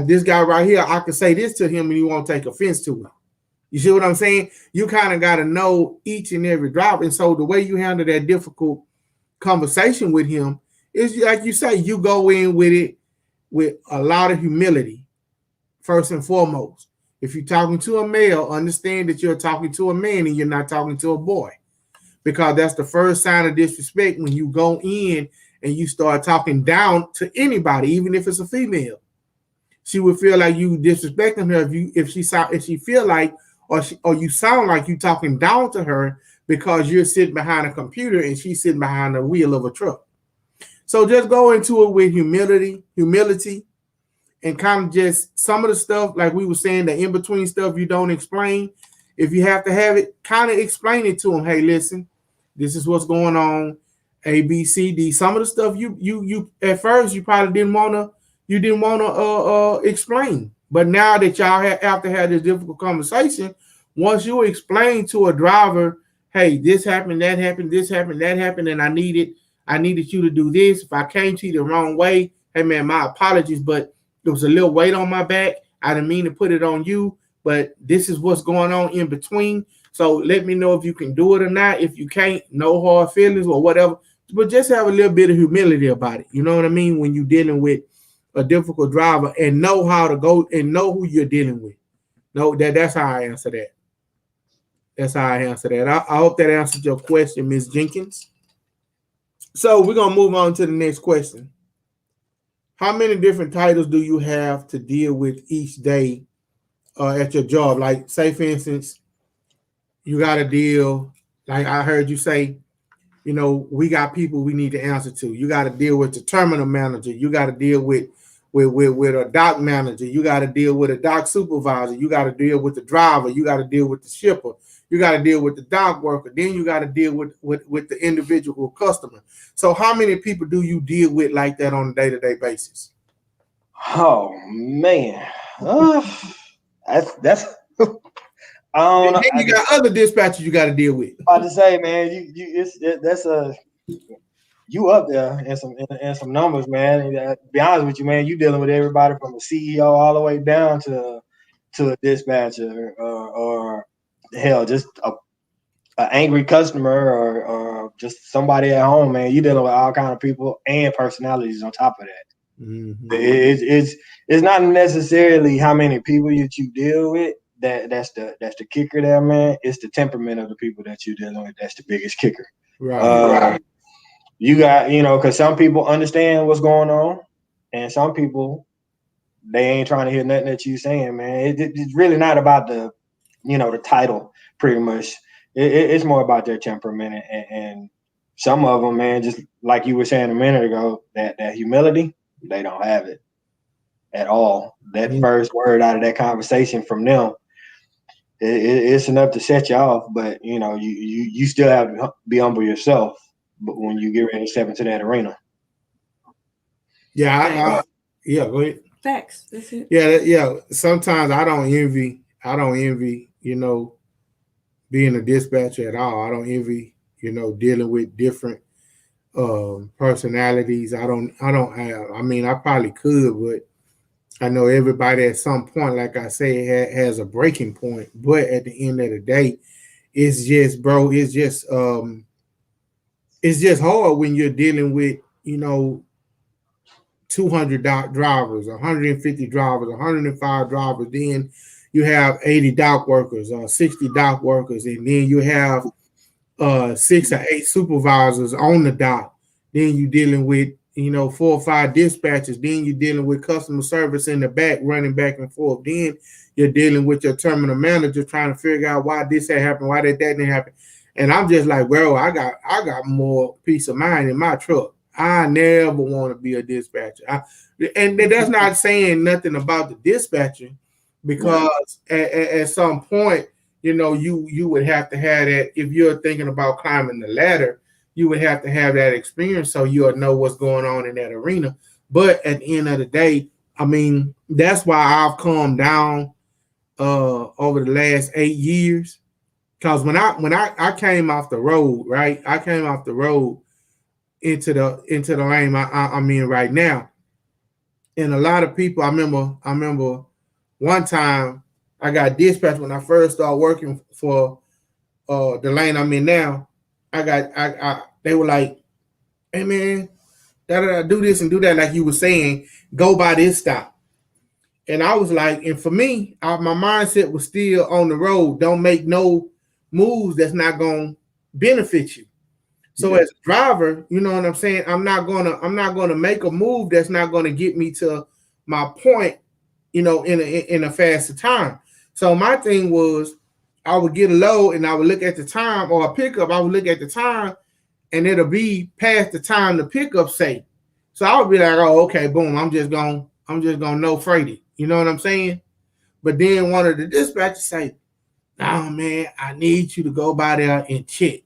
This guy right here, I can say this to him and he won't take offense to it. You see what I'm saying? You kind of got to know each and every driver. And so the way you handle that difficult conversation with him is, like you say, you go in with it with a lot of humility, first and foremost. If you're talking to a male, understand that you're talking to a man and you're not talking to a boy, because that's the first sign of disrespect when you go in and you start talking down to anybody, even if it's a female. She would feel like you disrespecting her if she feel like or you sound like you talking down to her because you're sitting behind a computer and she's sitting behind the wheel of a truck. So just go into it with humility, and kind of just some of the stuff, like we were saying, the in-between stuff you don't explain. If you have to have it, kind of explain it to them. Hey, listen, this is what's going on. A, B, C, D. Some of the stuff you at first you probably didn't want to explain. But now that y'all have to have this difficult conversation, once you explain to a driver, hey, this happened, that happened, this happened, that happened, and I needed you to do this. If I came to you the wrong way, hey man, my apologies, but there was a little weight on my back. I didn't mean to put it on you, but this is what's going on in between. So let me know if you can do it or not. If you can't, no hard feelings or whatever. But just have a little bit of humility about it. You know what I mean? When you're dealing with a difficult driver, and know how to go and know who you're dealing with. No, that's how I answer that. That's how I answer that. I hope that answered your question, Ms. Jenkins. So we're going to move on to the next question. How many different titles do you have to deal with each day at your job? Like, say, for instance, you got to deal, like I heard you say, you know, we got people we need to answer to. You got to deal with the terminal manager. You got to deal with a dock manager. You got to deal with a dock supervisor. You got to deal with the driver. You got to deal with the shipper. You got to deal with the dock worker. Then you got to deal with the individual customer. So how many people do you deal with like that on a day-to-day basis? Oh man, that's I don't know. You got other dispatchers you got to deal with. About to say, man, you up there in some numbers, man. And, to be honest with you, man, you dealing with everybody from a CEO all the way down to a dispatcher or hell, just an angry customer or just somebody at home, man. You dealing with all kind of people and personalities on top of that. Mm-hmm. It's not necessarily how many people that you deal with. That's the kicker there, man. It's the temperament of the people that you're dealing with. That's the biggest kicker. Right. You got, because some people understand what's going on, and some people they ain't trying to hear nothing that you saying, man. It's really not about the title, pretty much. It's more about their temperament, and some of them, man, just like you were saying a minute ago, that humility, they don't have it at all. That first word out of that conversation from them, it's enough to set you off, but you still have to be humble yourself. But when you get ready to step into that arena, yeah, go ahead. Facts. That's it. Yeah. Sometimes I don't envy, being a dispatcher at all. I don't envy, dealing with different personalities. I don't have. I mean, I probably could, but I know everybody at some point, like I say, has a breaking point. But at the end of the day, it's just, bro, it's just hard when you're dealing with, 200 drivers, 150 drivers, 105 drivers. Then you have 80 dock workers or 60 dock workers, and then you have 6 or 8 supervisors on the dock. Then you're dealing with 4 or 5 dispatchers. Then you're dealing with customer service in the back, running back and forth. Then you're dealing with your terminal manager trying to figure out why this had happened, why that didn't happen. And I'm just like, bro, I got more peace of mind in my truck. I never want to be a dispatcher. And that's not saying nothing about the dispatcher, because at some point, you would have to have that. If you're thinking about climbing the ladder, you would have to have that experience so you'll know what's going on in that arena. But at the end of the day, I mean, that's why I've calmed down over the last 8 years. Because when I came off the road, right? I came off the road into the lane I'm in right now. And a lot of people, I remember one time I got dispatched when I first started working for the lane I'm in now. They were like, hey man, do this and do that, like you were saying, go by this stop. And I was like, and for me, my mindset was still on the road. Don't make no moves that's not gonna benefit you. So as a driver, you know what I'm saying? I'm not gonna make a move that's not gonna get me to my point, you know, in a faster time. So my thing was, I would get a load and I would look at the time, or a pickup. I would look at the time, and it'll be past the time the pickup say. So I would be like, oh, okay, boom. I'm just gonna no freight it. You know what I'm saying? But then one of the dispatchers say, "Nah, man, I need you to go by there and check.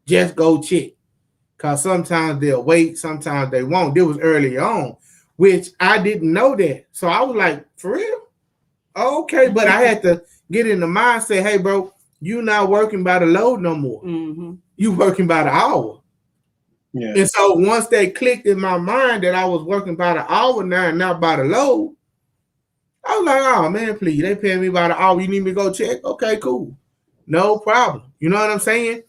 Just go check, cause sometimes they'll wait, sometimes they won't." This was early on, which I didn't know that. So I was like, for real? Okay, but I had to get in the mindset, hey, bro, you not working by the load no more. Mm-hmm. You working by the hour. Yeah. And so once they clicked in my mind that I was working by the hour now and not by the load, I was like, oh, man, please, they paying me by the hour. You need me to go check? Okay, cool. No problem. You know what I'm saying?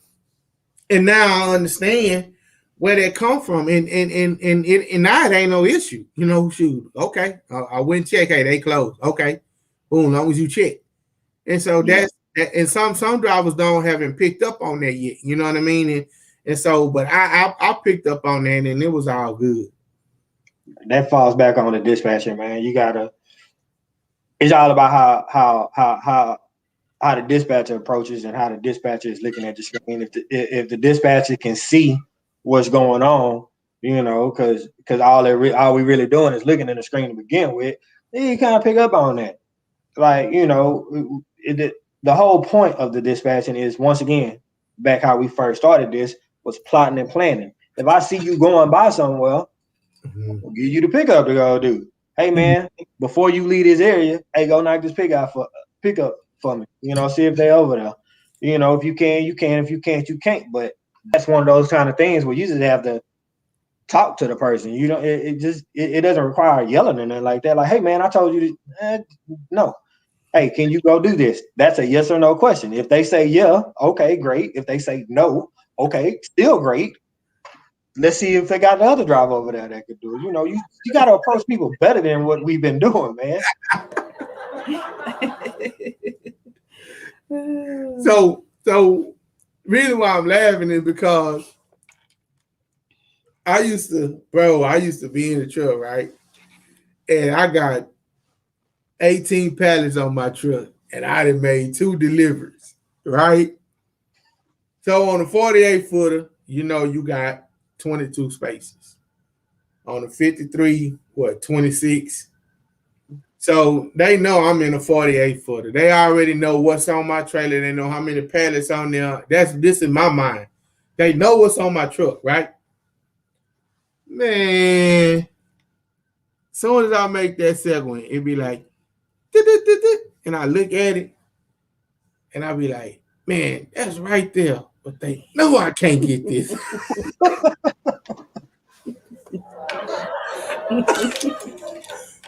And now I understand where that come from. And now it ain't no issue. You know, shoot, okay, I went check. Hey, they closed. Okay. Boom, as long as you check. And so that's that, and some drivers haven't picked up on that yet. You know what I mean? And so, but I picked up on that, and it was all good. That falls back on the dispatcher, man. You gotta. It's all about how the dispatcher approaches and how the dispatcher is looking at the screen. If the dispatcher can see what's going on, you know, because all we really doing is looking at the screen to begin with, then you kind of pick up on that. Like, you know, the whole point of the dispatching is, once again, back how we first started this, was plotting and planning. If I see you going by somewhere, I'll give you the pickup to go do. Hey, man, before you leave this area, hey, go knock this pickup for me. You know, see if they're over there. You know, if you can, you can. If you can't, you can't. But that's one of those kind of things where you just have to talk to the person. You know, it doesn't require yelling and nothing like that. Like, hey, man, I told you to, no. Hey, can you go do this? That's a yes or no question. If they say yeah, okay, great. If they say no, okay, still great. Let's see if they got the other driver over there that could do it. You know, you got to approach people better than what we've been doing, man. So reason why I'm laughing is because I used to be in the truck, right? And I got 18 pallets on my truck, and I done made 2 deliveries, right? So on the 48 footer, you know, you got 22 spaces. On the 53, 26. So they know I'm in a 48 footer. They already know what's on my trailer. They know how many pallets on there. This is my mind. They know what's on my truck, right? Man, as soon as I make that segment, it be like, and I look at it, and I be like, man, that's right there. But they know I can't get this.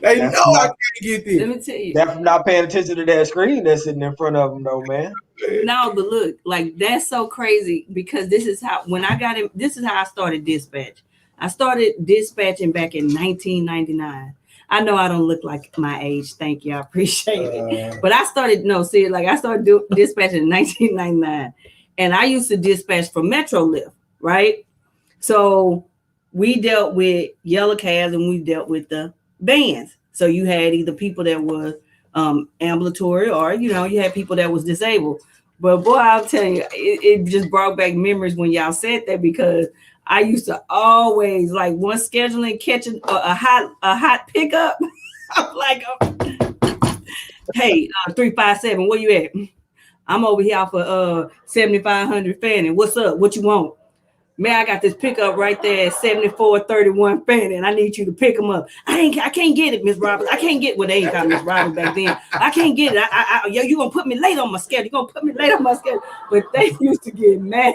They know I can't get this. Let me tell you. They're not paying attention to that screen that's sitting in front of them, though, man. No, but look, like, that's so crazy, because this is how I started dispatch. I started dispatching back in 1999. I know I don't look like my age. Thank you. I appreciate it. But I started dispatching in 1999. And I used to dispatch for Metrolift, right? So we dealt with yellow cabs and we dealt with the vans. So you had either people that were ambulatory, or, you know, you had people that was disabled. But boy, I'll tell you, it just brought back memories when y'all said that, because I used to always, like, once scheduling, catching a hot pickup. I'm like, hey, 357, where you at? I'm over here for 7500 Fanning. What's up? What you want? Man, I got this pickup right there at 7431 Fanning. I need you to pick them up. I can't get it, Miss Roberts. I can't get, well, they ain't called Miss Roberts back then. I can't get it. You gonna put me late on my schedule. You gonna put me late on my schedule. But they used to get mad.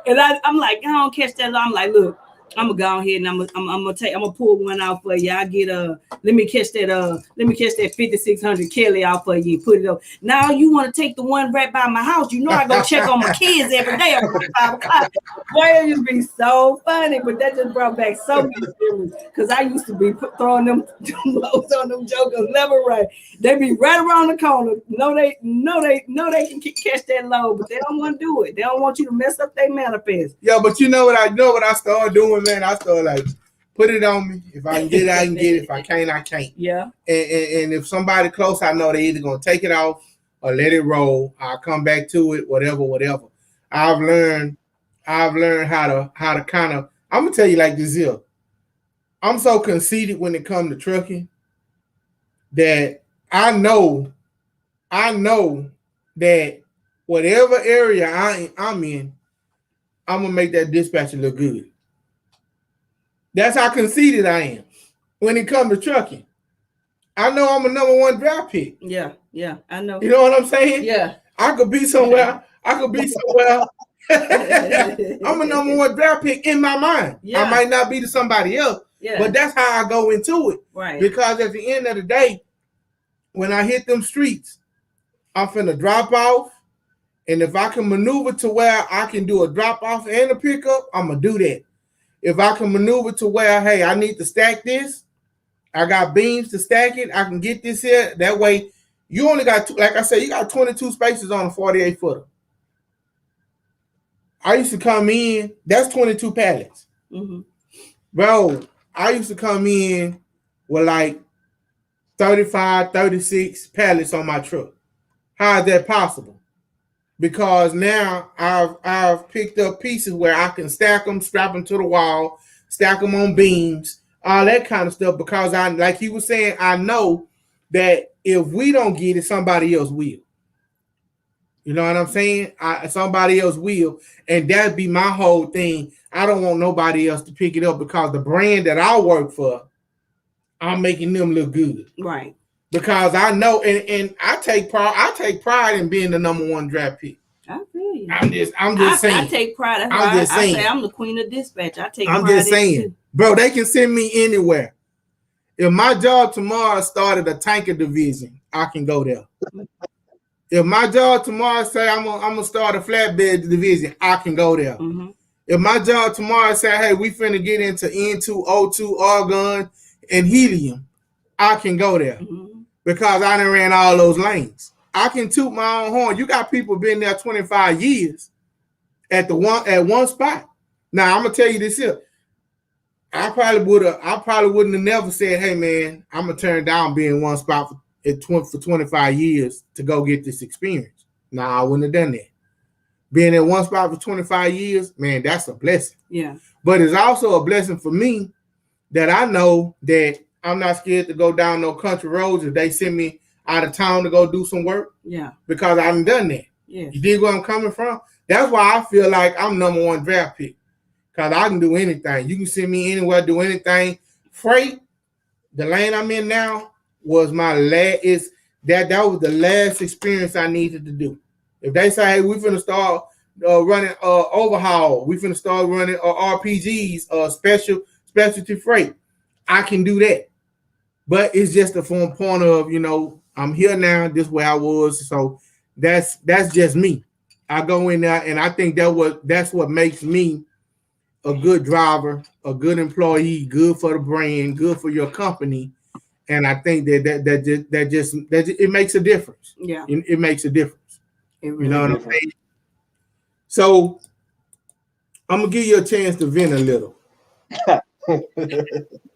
And I'm like, I don't catch that. I'm like, look, I'm gonna go ahead and I'm gonna pull one out for you. I get let me catch that 5600 Kelly out for you and put it up. Now you want to take the one right by my house? You know I go check on my kids every day around 5 o'clock. Boy, it used to be so funny, but that just brought back so many memories. Cause I used to be throwing them loads on them jokers left and right. They be right around the corner. They can catch that load, but they don't want to do it. They don't want you to mess up their manifest. Yeah, but you know what I started doing, man? I started like put it on me. If I can get it, I can get it. If I can't, I can't. Yeah. And if somebody close, I know they either gonna take it off or let it roll. I'll come back to it, whatever. I've learned how to kind of. I'm gonna tell you like this here. I'm so conceited when it comes to trucking that I know that whatever area I'm in, I'm gonna make that dispatcher look good. That's how conceited I am when it comes to trucking. I know I'm a number one draft pick. Yeah, I know. You know what I'm saying? Yeah. I could be somewhere. I'm a number one draft pick in my mind. Yeah. I might not be to somebody else, but that's how I go into it. Right. Because at the end of the day, when I hit them streets, I'm finna drop off. And if I can maneuver to where I can do a drop off and a pickup, I'm gonna do that. If I can maneuver to where, hey, I need to stack this, I got beams to stack it, I can get this here. That way, you only got, like I said, you got 22 spaces on a 48 footer. I used to come in, that's 22 pallets. Mm-hmm. Bro, I used to come in with like 35, 36 pallets on my truck. How is that possible? Because now I've picked up pieces where I can stack them, strap them to the wall, stack them on beams, all that kind of stuff. Because I, like he was saying, I know that if we don't get it, somebody else will. You know what I'm saying? Somebody else will, and that'd be my whole thing. I don't want nobody else to pick it up because the brand that I work for, I'm making them look good. Right. Because I know, and I take pride in being the number one draft pick. I feel you. I'm just saying. I take pride. I say I'm the queen of dispatch. I'm just saying, bro. They can send me anywhere. If my job tomorrow started a tanker division, I can go there. If my job tomorrow say I'm gonna start a flatbed division, I can go there. Mm-hmm. If my job tomorrow say, hey, we finna get into N2, O2, argon, and helium, I can go there. Mm-hmm. Because I done ran all those lanes. I can toot my own horn. You got people been there 25 years at one spot. Now I'm gonna tell you this here. I probably wouldn't have never said, hey man, I'm gonna turn down being one spot for 25 years to go get this experience. Nah, I wouldn't have done that. Being at one spot for 25 years, man, that's a blessing. Yeah. But it's also a blessing for me that I know that I'm not scared to go down no country roads if they send me out of town to go do some work. Yeah. Because I haven't done that. Yeah. You dig where I'm coming from? That's why I feel like I'm number one draft pick. Because I can do anything. You can send me anywhere, do anything. Freight, the lane I'm in now, was my last. That was the last experience I needed to do. If they say, hey, we finna start running overhaul, we finna start running RPGs, specialty freight, I can do that. But it's just a point of, I'm here now, this is where I was. So that's just me. I go in there and I think that's what makes me a good driver, a good employee, good for the brand, good for your company. And I think that it makes a difference. Yeah. It makes a difference. Really, you know what I'm saying? So I'm gonna give you a chance to vent a little.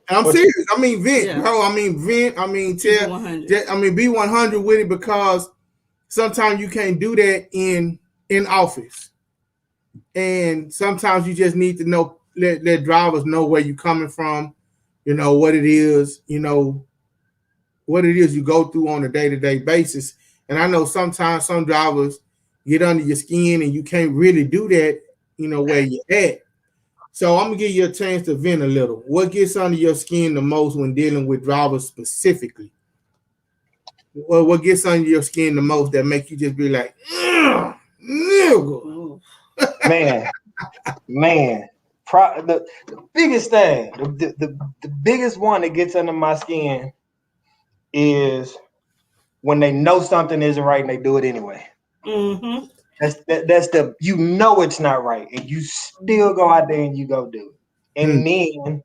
I'm serious. I mean, vent, bro. I mean, vent. I mean, be 100 with it because sometimes you can't do that in office, and sometimes you just need to let drivers know where you're coming from. What it is. What it is you go through on a day-to-day basis. And I know sometimes some drivers get under your skin, and you can't really do that. Where you're at. So I'm gonna give you a chance to vent a little. What gets under your skin the most when dealing with drivers specifically? Well, what gets under your skin the most that make you just be like, nigga? Man. the biggest thing, the biggest one that gets under my skin is when they know something isn't right and they do it anyway. Mm-hmm. That's the it's not right and you still go out there and you go do it. And then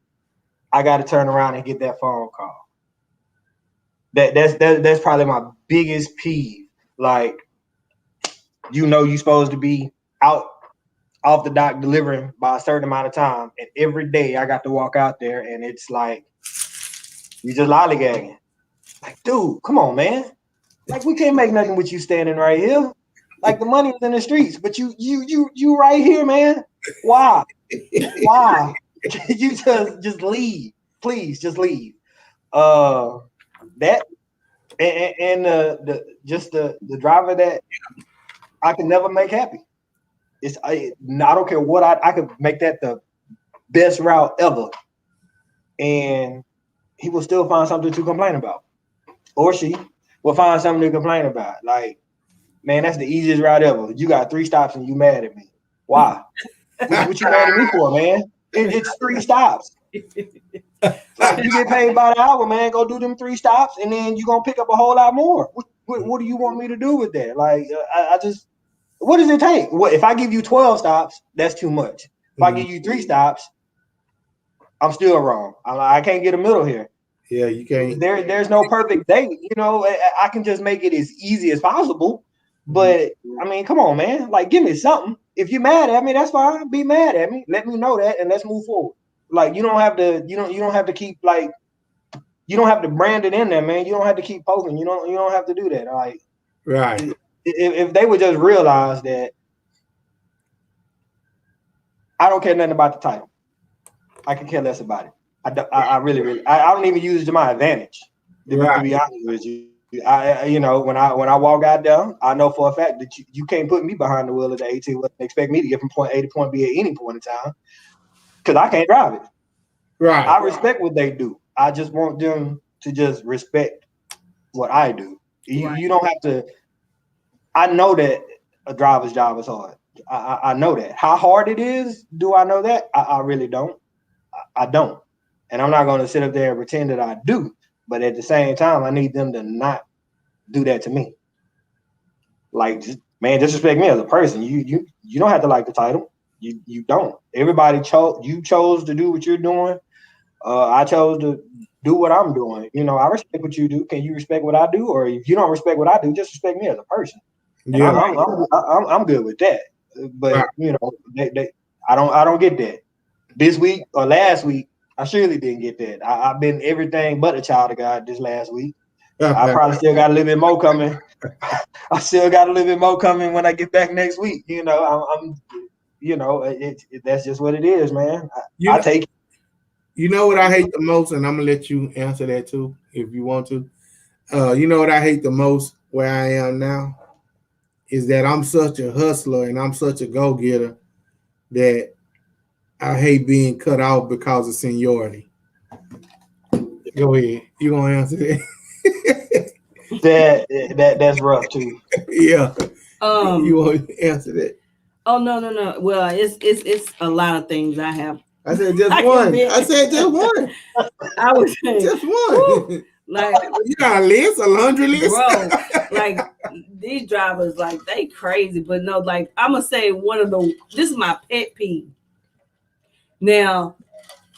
I got to turn around and get that phone call. That's probably my biggest peeve. Like, you're supposed to be out off the dock delivering by a certain amount of time, and every day I got to walk out there and it's like you just lollygagging. Like, dude, come on, man. Like, we can't make nothing with you standing right here. Like, the money's in the streets, but you right here, man. Why? Why? You just leave. Please, just leave. That and the driver that I can never make happy. I don't care what I could make that the best route ever, and he will still find something to complain about, or she will find something to complain about. Like, man, that's the easiest route ever. You got 3 stops and you mad at me. Why? What you mad at me for, man? It's 3 stops. Like, you get paid by the hour, man. Go do them 3 stops, and then you're gonna pick up a whole lot more. What do you want me to do with that? Like, I just, what does it take? What if I give you 12 stops? That's too much. If I give you 3 stops, I'm still wrong. I can't get a middle here. Yeah, you can't. There's no perfect date. I can just make it as easy as possible. But I mean, come on, man. Like, give me something. If you're mad at me, that's fine. Be mad at me. Let me know that, and let's move forward. Like, you don't have to. You don't have to keep, like. You don't have to brand it in there, man. You don't have to keep poking. You don't have to do that. Like, Right. If they would just realize that I don't care nothing about the title, I can care less about it. I really, I don't even use it to my advantage. To be honest with you, when I walk out there, I know for a fact that you can't put me behind the wheel of the AT and expect me to get from point A to point B at any point in time, because I can't drive it. Right. I respect what they do. I just want them to just respect what I do. You don't have to. I know that a driver's job is hard. I know that. How hard it is, do I know that? I really don't. I don't. And I'm not going to sit up there and pretend that I do. But at the same time, I need them to not do that to me. Like, disrespect me as a person. You don't have to like the title. You don't. Everybody chose to do what you're doing. I chose to do what I'm doing. I respect what you do. Can you respect what I do? Or if you don't respect what I do, just respect me as a person. And yeah, I'm good with that. But I don't get that. This week or last week, I surely didn't get that. I've been everything but a child of God this last week. I probably still got a little bit more coming. I still got a little bit more coming when I get back next week. I'm that's just what it is, man. I take it. You know what I hate the most, and I'm gonna let you answer that too if you want to. You know what I hate the most where I am now is that I'm such a hustler and I'm such a go-getter that I hate being cut off because of seniority. Go ahead. You gonna answer that? That's rough too. Yeah. You want to answer that? Oh no. Well, it's a lot of things I have. I said just one. I said just one. I was saying just one. Like, you got a laundry list, bro. Like, these drivers, like, they crazy. But no, like, I'm gonna say this is my pet peeve. Now,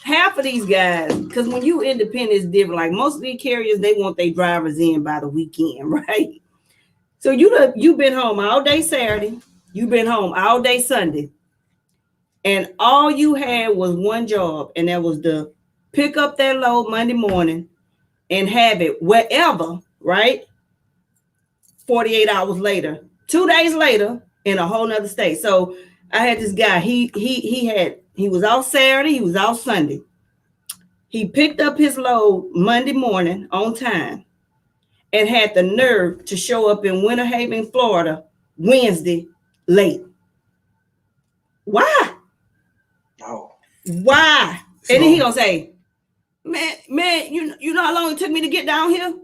half of these guys, because when you independent, it's different. Like, most of these carriers, they want their drivers in by the weekend, right? So you've been home all day Saturday, you've been home all day Sunday, and all you had was one job, and that was to pick up that load Monday morning and have it wherever, right? 48 hours later, 2 days later, in a whole nother state. So I had this guy, he was out Saturday, he was out Sunday. He picked up his load Monday morning on time and had the nerve to show up in Winter Haven, Florida, Wednesday late. Why? No. Why? And then he gonna say, man, you know how long it took me to get down here?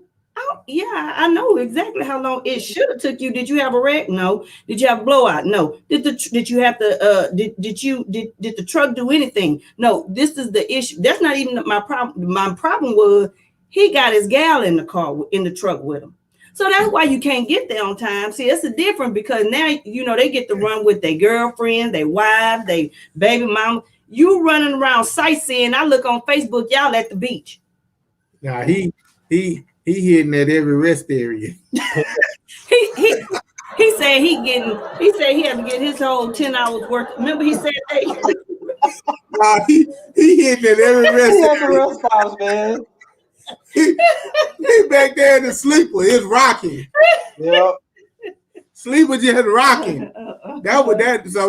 yeah, I know exactly how long it should have took you. Did you have a wreck? No. Did you have a blowout? No. Did you have to did the truck do anything? No. This is the issue. That's not even my problem. My problem was he got his gal in the car in the truck with him. So that's why you can't get there on time. See, it's a different because now they get to run with their girlfriends, their wives, their baby mama. You running around sightseeing. I look on Facebook, y'all at the beach. Now he hitting at every rest area. he said he had to get his whole 10 hours worth. Remember he said that? He hitting at every rest area. Rest house, man. He back there in the sleeper. It's rocking. Yeah. Sleeper just rocking. That was that. So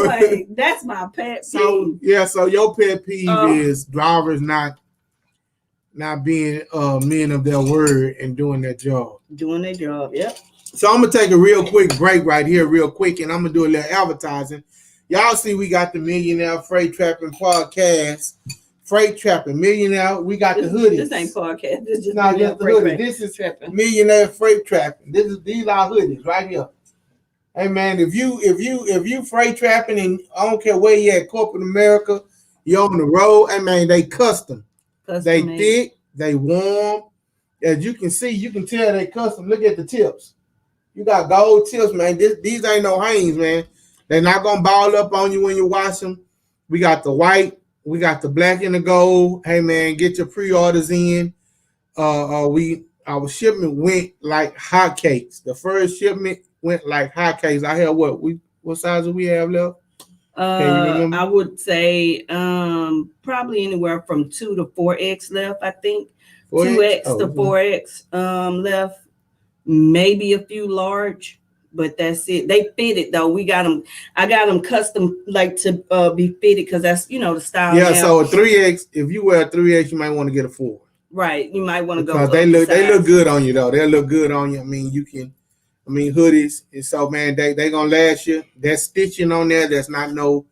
like, that's my pet peeve. So yeah, so your pet peeve is drivers not being men of their word and doing their job. Doing their job, yep. So I'm gonna take a real quick break right here, real quick, and I'm gonna do a little advertising. Y'all see, we got the Millionaire Freight Trapping podcast. Freight Trapping Millionaire. We got the hoodies. This ain't podcast. This is just not just the hoodies. This is trapping. Millionaire Freight Trapping. These are hoodies right here. Hey man, if you freight trapping and I don't care where you at, corporate America, you're on the road. Hey man, they custom. They made. Thick, they warm. As you can see, you can tell they custom. Look at the tips. You got gold tips, man. These ain't no Hanes, man. They're not gonna ball up on you when you wash them. We got the white. We got the black and the gold. Hey man, get your pre-orders in. Our shipment went like hotcakes. The first shipment went like hotcakes. I had what size do we have left? I would say probably anywhere from 2 to 4X left. I think 2X to 4X left. Maybe a few large. But that's it. They fitted though. We got them. I got them custom, like to be fitted because that's the style. Yeah. Now. So a 3X. If you wear a 3X, you might want to get a 4. Right. You might want to go. Because they look good on you though. They look good on you. I mean, hoodies. And so man, they gonna last you. That stitching on there. That's not no.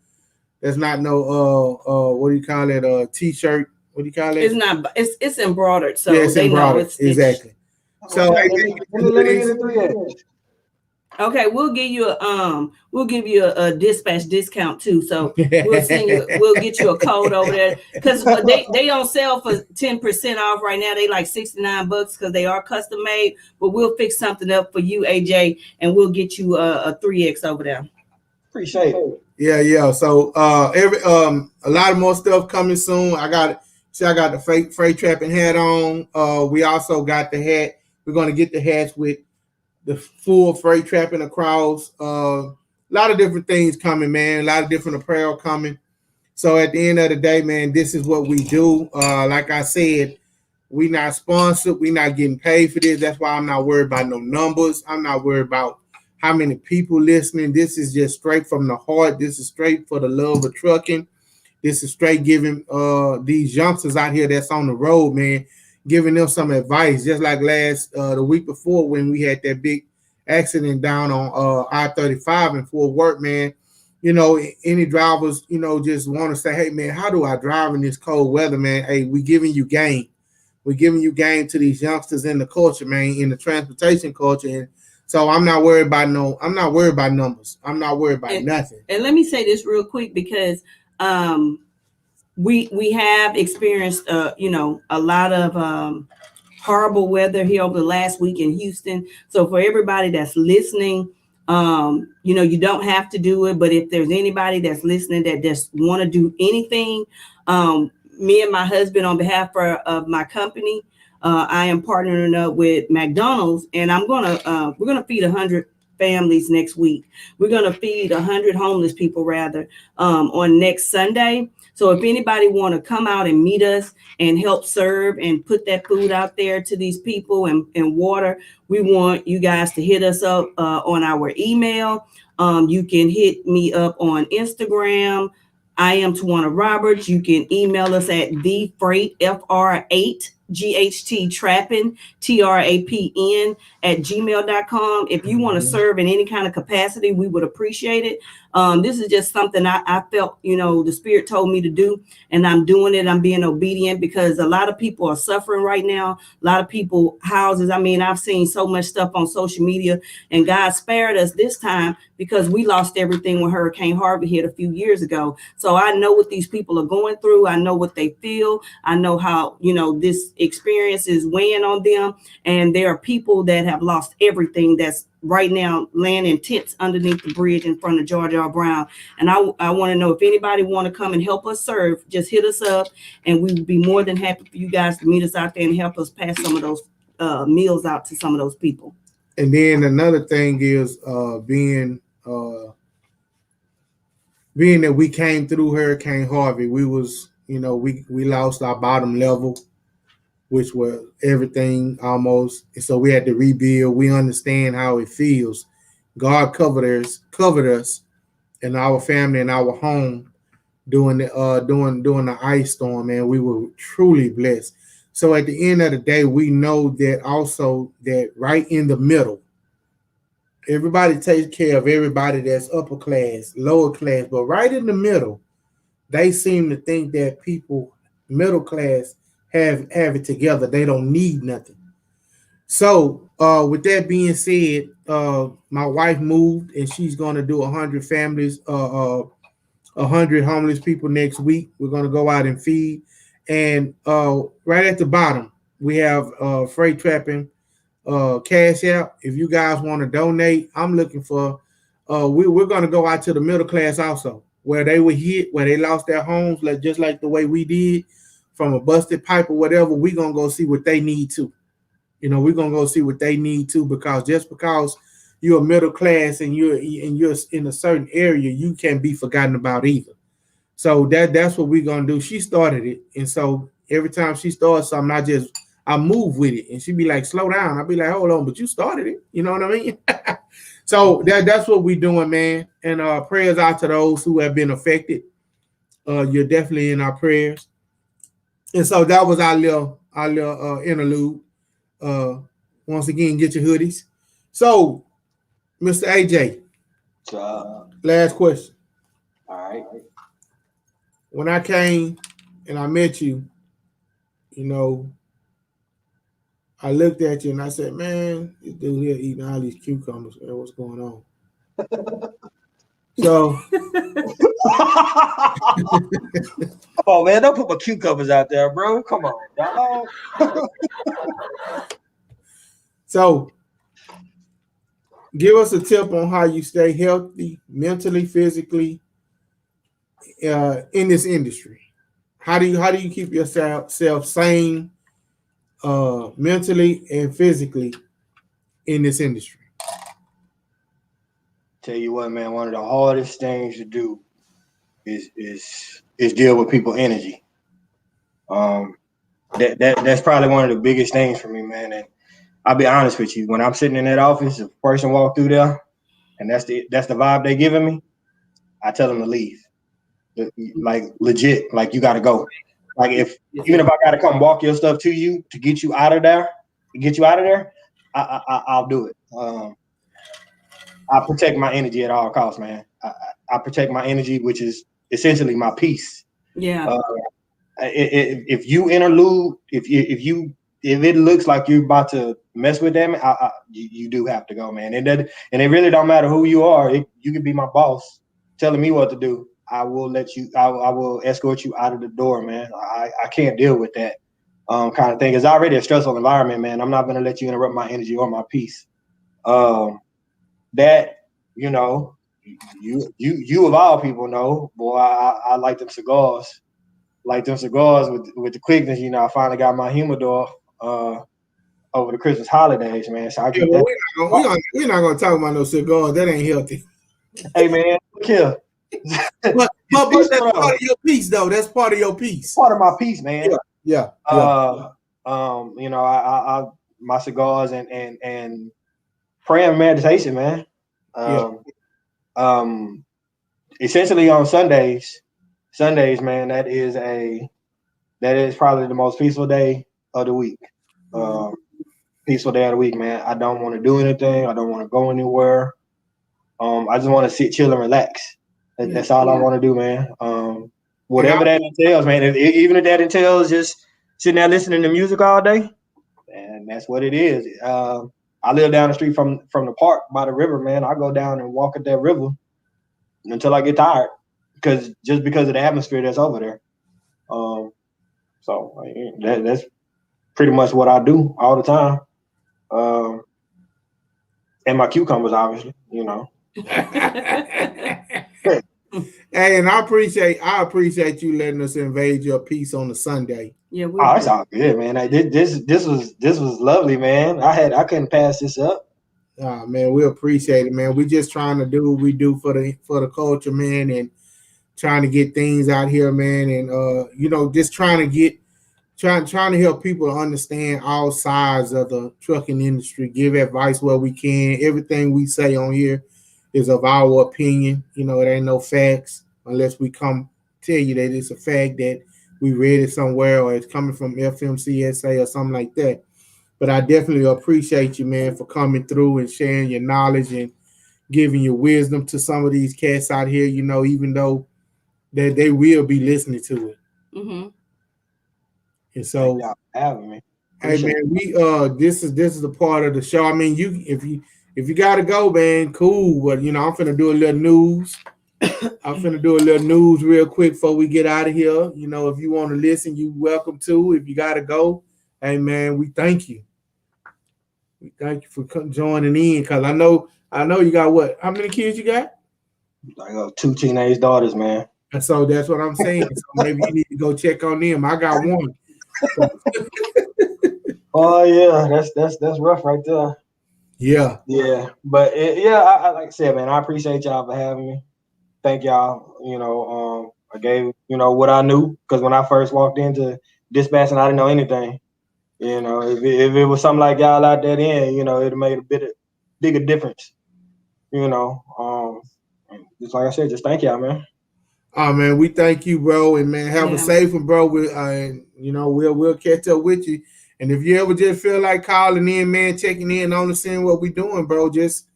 What do you call it? T-shirt. What do you call it? It's not. It's embroidered. So yeah, it's embroidered. Know it's exactly. So let me get a 3X. Okay, we'll give you a dispatch discount too. So we'll get you a code over there because they on sale for 10% off right now. They like $69 because they are custom made. But we'll fix something up for you, AJ, and we'll get you a 3X over there. Appreciate it. Yeah. So a lot of more stuff coming soon. I got the freight trapping hat on. We also got the hat. We're gonna get the hats with the full freight trapping across. A lot of different things coming, man. A lot of different apparel coming. So at the end of the day, man, this is what we do. Like I said, we not sponsored. We not getting paid for this. That's why I'm not worried about no numbers. I'm not worried about how many people listening. This is just straight from the heart. This is straight for the love of trucking. This is straight giving these youngsters out here that's on the road, man, giving them some advice, just like the week before when we had that big accident down on I-35 in Fort Worth, man. Any drivers, just want to say, hey, man, how do I drive in this cold weather, man? Hey, we giving you game. We're giving you game to these youngsters in the culture, man, in the transportation culture. And so I'm not worried about numbers. I'm not worried about nothing. And let me say this real quick because we have experienced a lot of horrible weather here over the last week in Houston. So for everybody that's listening, you don't have to do it, but if there's anybody that's listening that just want to do anything, me and my husband, on behalf of my company, I am partnering up with McDonald's, and we're gonna feed 100 families next week. We're gonna feed 100 homeless people rather on next Sunday. So if anybody want to come out and meet us and help serve and put that food out there to these people and water, we want you guys to hit us up on our email. You can hit me up on Instagram. I am Tawana Roberts. You can email us at thefreight, FR8 GHT Trappin, TRAPN @gmail.com. If you want to serve in any kind of capacity, we would appreciate it. This is just something I felt, the Spirit told me to do, and I'm doing it. I'm being obedient because a lot of people are suffering right now. A lot of people, houses. I mean, I've seen so much stuff on social media, and God spared us this time because we lost everything when Hurricane Harvey hit a few years ago. So I know what these people are going through. I know what they feel. I know how, this experience is weighing on them. And there are people that have lost everything that's right now laying in tents underneath the bridge in front of George R. Brown. And I want to know if anybody want to come and help us serve, just hit us up, and we would be more than happy for you guys to meet us out there and help us pass some of those meals out to some of those people. And then another thing is being that we came through Hurricane Harvey, we was, we lost our bottom level, which was everything almost. And so we had to rebuild. We understand how it feels. God covered us and our family and our home during the ice storm, and we were truly blessed. So at the end of the day, we know that also that right in the middle, everybody takes care of everybody that's upper class, lower class, but right in the middle, they seem to think that people middle class have it together. They don't need nothing. So with that being said, my wife moved and she's going to do 100 families, 100 homeless people next week. We're going to go out and feed. And right at the bottom, we have Freight Trapping Cash App. If you guys want to donate, I'm looking for, we're going to go out to the middle class also, where they were hit, where they lost their homes, just like the way we did from a busted pipe or whatever. We're going to go see what they need too. We're going to go see what they need too, because just because you're a middle class and you're in a certain area, you can't be forgotten about either. So that's what we're going to do. She started it. And so every time she starts something, I move with it, and she'd be like, slow down. I'll be like, hold on, but you started it. You know what I mean? So that's what we're doing, man. And prayers out to those who have been affected. You're definitely in our prayers. And so that was our little interlude. Once again, get your hoodies. So, Mr. AJ, last question. All right. When I came and I met you, I looked at you and I said, man, this dude here eating all these cucumbers. Man, what's going on? So, oh man, don't put my cucumbers out there, bro. Come on, dog. So, give us a tip on how you stay healthy, mentally, physically, in this industry. How do you keep yourself sane, mentally and physically in this industry? Tell you what, man, one of the hardest things to do is deal with people's energy. That's probably one of the biggest things for me, man. And I'll be honest with you, when I'm sitting in that office, if a person walk through there and that's the vibe they giving me, I tell them to leave. Like legit, like you gotta go. Like even if I gotta come walk your stuff to you to get you out of there, I'll do it. I protect my energy at all costs, man. I protect my energy, which is essentially my peace. Yeah. If you interlude, if it looks like you're about to mess with them, you do have to go, man. And it really don't matter who you are. You can be my boss, telling me what to do. I will let you. I will escort you out of the door, man. I can't deal with that kind of thing. It's already a stressful environment, man. I'm not gonna let you interrupt my energy or my peace. That you of all people know, boy, I like them cigars. Like them cigars with the quickness, I finally got my humidor over the Christmas holidays, man. So I keep that. We're not gonna talk about no cigars. That ain't healthy. Hey man, look here. but that's part of your piece, though. That's part of your piece. Part of my piece, man. Yeah. I my cigars and prayer and meditation, man. Essentially on Sundays, man, that is probably the most peaceful day of the week. Peaceful day of the week, man. I don't want to do anything. I don't want to go anywhere. I just want to sit, chill, and relax. That's all I want to do, man. Whatever that entails, man. Even if that entails just sitting there listening to music all day, and that's what it is. I live down the street from the park by the river, man. I go down and walk at that river until I get tired, because of the atmosphere that's over there. So that's pretty much what I do all the time. And my cucumbers, obviously, you know. Hey, and I appreciate you letting us invade your piece on the Sunday. Yeah, it's all good, man. This was lovely, man. I couldn't pass this up. Man, we appreciate it, man. We just trying to do what we do for the culture, man, and trying to get things out here, man, and just trying to help people understand all sides of the trucking industry, give advice where we can. Everything we say on here is of our opinion. It ain't no facts unless we come tell you that it's a fact that we read it somewhere or it's coming from FMCSA or something like that. But I definitely appreciate you, man, for coming through and sharing your knowledge and giving your wisdom to some of these cats out here, even though that they will be listening to it. Mm-hmm. And so, having me. Hey man, we this is the part of the show. I mean, if you gotta go, man, cool. But I'm finna do a little news. I'm finna do a little news real quick before we get out of here. If you want to listen, you welcome to. If you gotta go, hey man, we thank you. We thank you for joining in, because I know you got what? How many kids you got? I got 2 teenage daughters, man. And so that's what I'm saying. So maybe you need to go check on them. I got one. Oh yeah, that's rough right there. Yeah. But I like I said, man, I appreciate y'all for having me. Thank y'all. I gave what I knew, because when I first walked into dispatching, I didn't know anything. If it was something like y'all out there, then it'd made a bigger difference. Just like I said, just thank y'all, man. Oh man, we thank you, bro, and man, have a safe one, bro. We'll catch up with you. And if you ever just feel like calling in, man, checking in on seeing what we doing, bro, just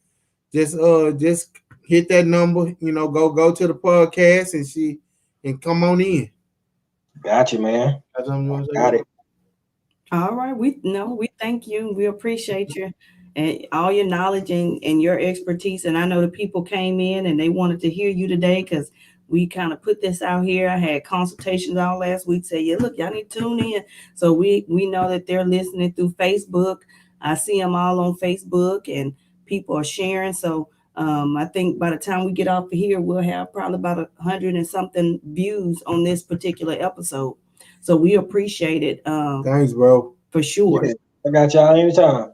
hit that number. Go to the podcast and come on in. Gotcha, man. Got it. All right, we thank you. We appreciate you and all your knowledge and your expertise. And I know the people came in and they wanted to hear you today, because we kind of put this out here. I had consultations all last week. Say, yeah, look, y'all need to tune in. So we know that they're listening through Facebook. I see them all on Facebook, and people are sharing. So I think by the time we get off of here, we'll have probably about 100 and something views on this particular episode. So we appreciate it. Thanks, bro. For sure. Yeah, I got y'all anytime.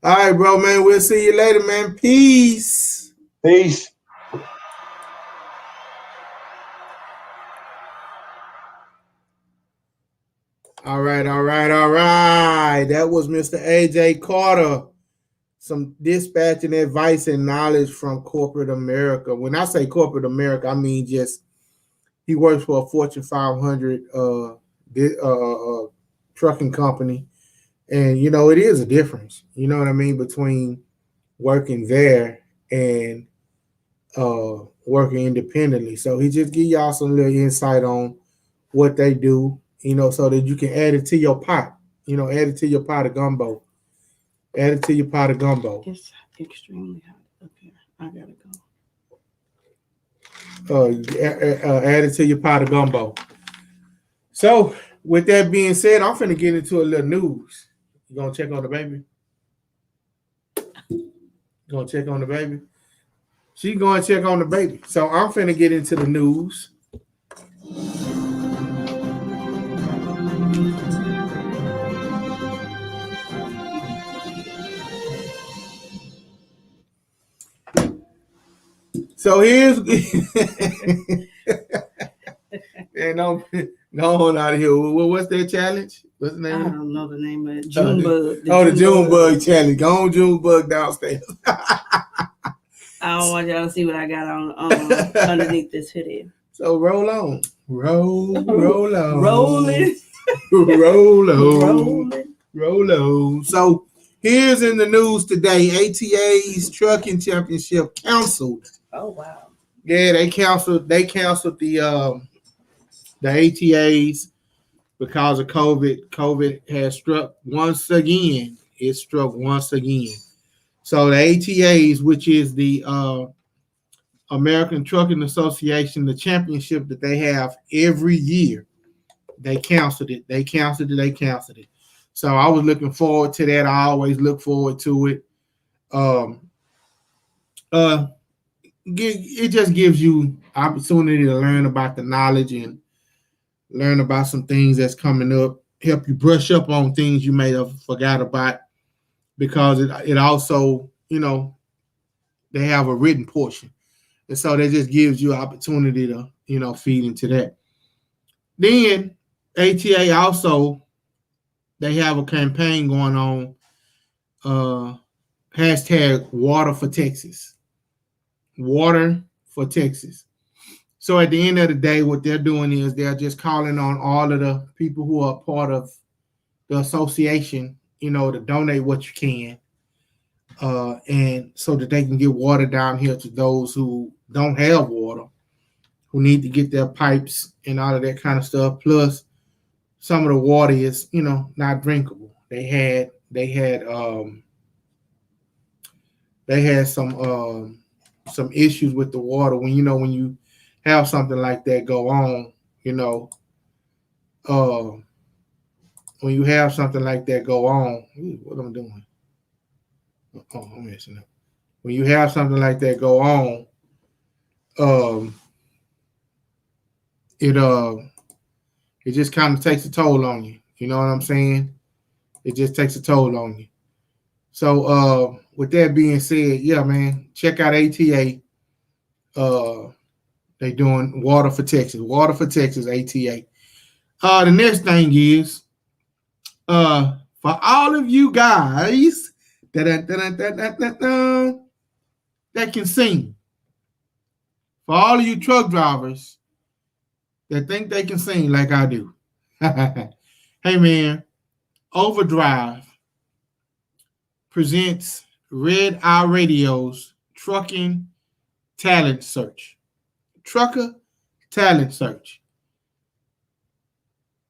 All right, bro, man. We'll see you later, man. Peace. Peace. All right. That was Mr. AJ Carter. Some dispatching advice and knowledge from corporate America. When I say corporate America, I mean just he works for a Fortune 500 trucking company. And, it is a difference, you know what I mean, between working there and working independently. So he just give y'all some little insight on what they do, so that you can add it to your pot, add it to your pot of gumbo. Add it to your pot of gumbo. It's extremely hot up here. I gotta go. Add it to your pot of gumbo. So, with that being said, I'm finna get into a little news. You gonna check on the baby? Gonna check on the baby? She gonna check on the baby. So I'm finna get into the news. So here's and go on out of here. What's their challenge? What's the name? I don't know the name of it. Junebug. The Junebug challenge. Go on, Junebug downstairs. I don't want y'all to see what I got on underneath this hoodie. So roll on. Roll on. Rolling. Rolo. So here's in the news today: ATA's Trucking Championship canceled. Oh wow. Yeah, they canceled. They canceled the ATAs because of COVID. COVID has struck once again. It struck once again. So the ATAs, which is the American Trucking Association, the championship that they have every year, they canceled it. They canceled it. They canceled it. So I was looking forward to that. I always look forward to it. It just gives you opportunity to learn about the knowledge and learn about some things that's coming up. Help you brush up on things you may have forgot about, because it also, they have a written portion. And so that just gives you opportunity to, feed into that. Then ATA also, they have a campaign going on, hashtag Water for Texas. Water for Texas. So at the end of the day, what they're doing is they're just calling on all of the people who are part of the association, to donate what you can. And so that they can get water down here to those who don't have water, who need to get their pipes and all of that kind of stuff. Plus, some of the water is, not drinkable. They had some issues with the water when you have something like that go on. When you have something like that go on, what am I doing? Oh, I'm messing up. When you have something like that go on, it just kind of takes a toll on you. You know what I'm saying? It just takes a toll on you. So with that being said, yeah, man, check out ATA. They doing Water for Texas. Water for Texas, ATA. The next thing is, for all of you guys that can sing, for all of you truck drivers that think they can sing like I do, hey man, Overdrive presents Red Eye Radio's Trucking Talent Search. Trucker Talent Search.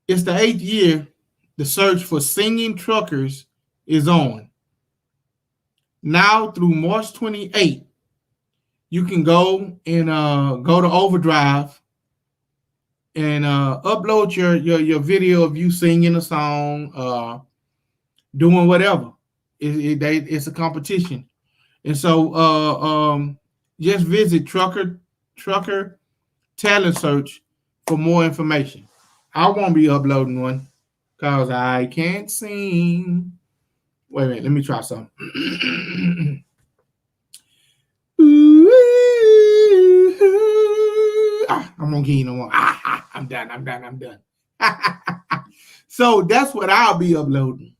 It's the 8th year the search for singing truckers is on. Now through March 28th, you can go to Overdrive and upload your video of you singing a song, doing whatever. It's a competition. And so just visit Trucker Talent Search for more information. I won't be uploading one because I can't sing. Wait a minute, let me try something. I'm gonna give you no more. I'm done. So that's what I'll be uploading.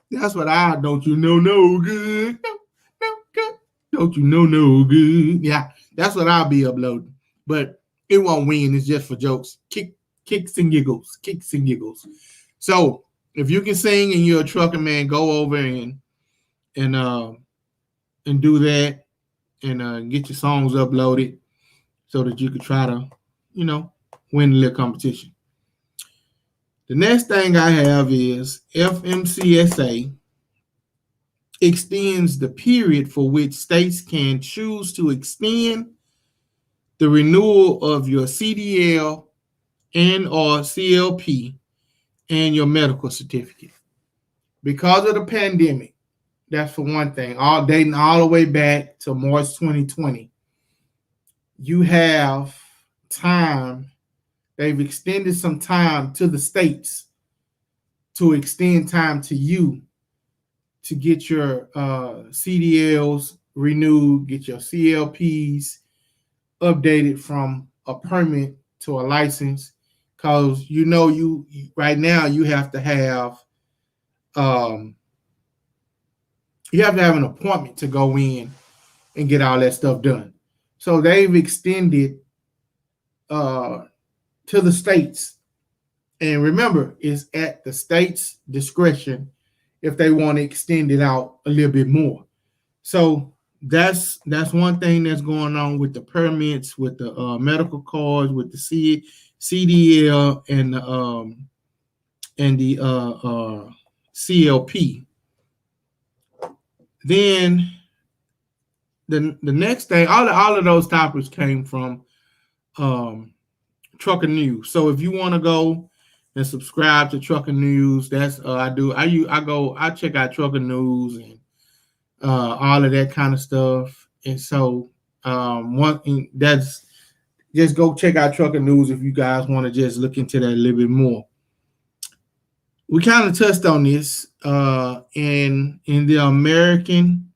That's what don't you know no good. No good. Don't you know no good. Yeah, that's what I'll be uploading. But it won't win. It's just for jokes. Kicks and giggles. So if you can sing and you're a trucker, man, go over and do that and get your songs uploaded so that you could try to, win the little competition. The next thing I have is FMCSA extends the period for which states can choose to extend the renewal of your CDL and or CLP and your medical certificate. Because of the pandemic, that's for one thing, dating all the way back to March 2020, you have time. They've extended some time to the states to extend time to you to get your CDLs renewed, get your CLPs updated from a permit to a license, because you right now you have to have an appointment to go in and get all that stuff done. So they've extended to the states And remember, it's at the state's discretion if they want to extend it out a little bit more. So that's one thing that's going on with the permits, with the medical cards, with the CDL and the CLP. Then the next thing, all of those topics came from Trucker News. So if you want to go and subscribe to Trucker News, that's I check out Trucker News and all of that kind of stuff. And so that's just go check out Trucker News if you guys want to just look into that a little bit more. We kind of touched on this in the American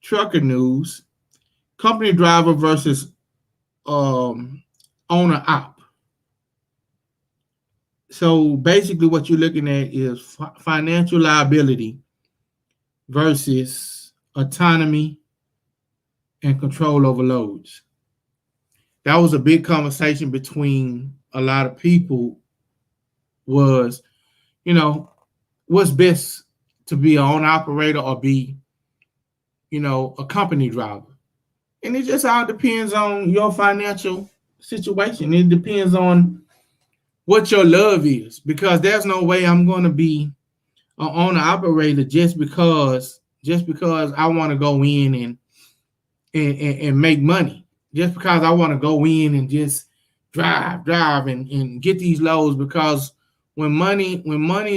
Trucker News, company driver versus owner op. So basically what you're looking at is financial liability versus autonomy and control over loads. That was a big conversation between a lot of people was, what's best to be an owner operator or be, a company driver. And it just all depends on your financial situation. It depends on what your love is, because there's no way I'm going to be an owner operator just because I want to go in and make money, just because I want to go in and just drive and get these loads. Because when money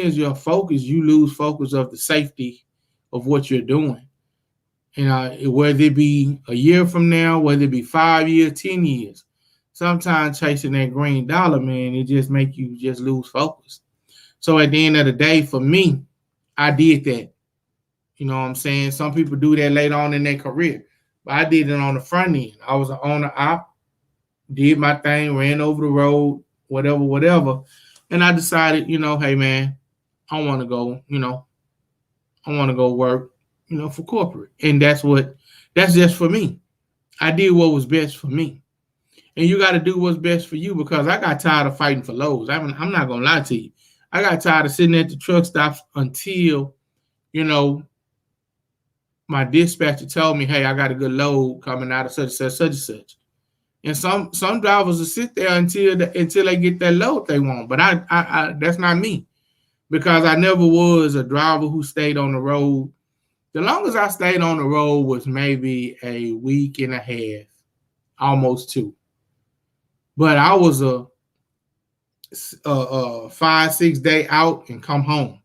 is your focus, you lose focus of the safety of what you're doing. Whether it be a year from now, whether it be 5 years, 10 years, sometimes chasing that green dollar, man, it just make you just lose focus. So at the end of the day, for me, I did that. You know what I'm saying? Some people do that later on in their career, but I did it on the front end. I was an owner op, did my thing, ran over the road, whatever. And I decided, hey man, I want to go work, for corporate. And that's just for me. I did what was best for me. And you got to do what's best for you, because I got tired of fighting for loads. I'm not going to lie to you. I got tired of sitting at the truck stops until, my dispatcher told me, hey, I got a good load coming out of such and such. And some drivers will sit there until they get that load they want. But I that's not me, because I never was a driver who stayed on the road. The longest I stayed on the road was maybe a week and a half, almost 2. But I was a 5-6 day out and come home.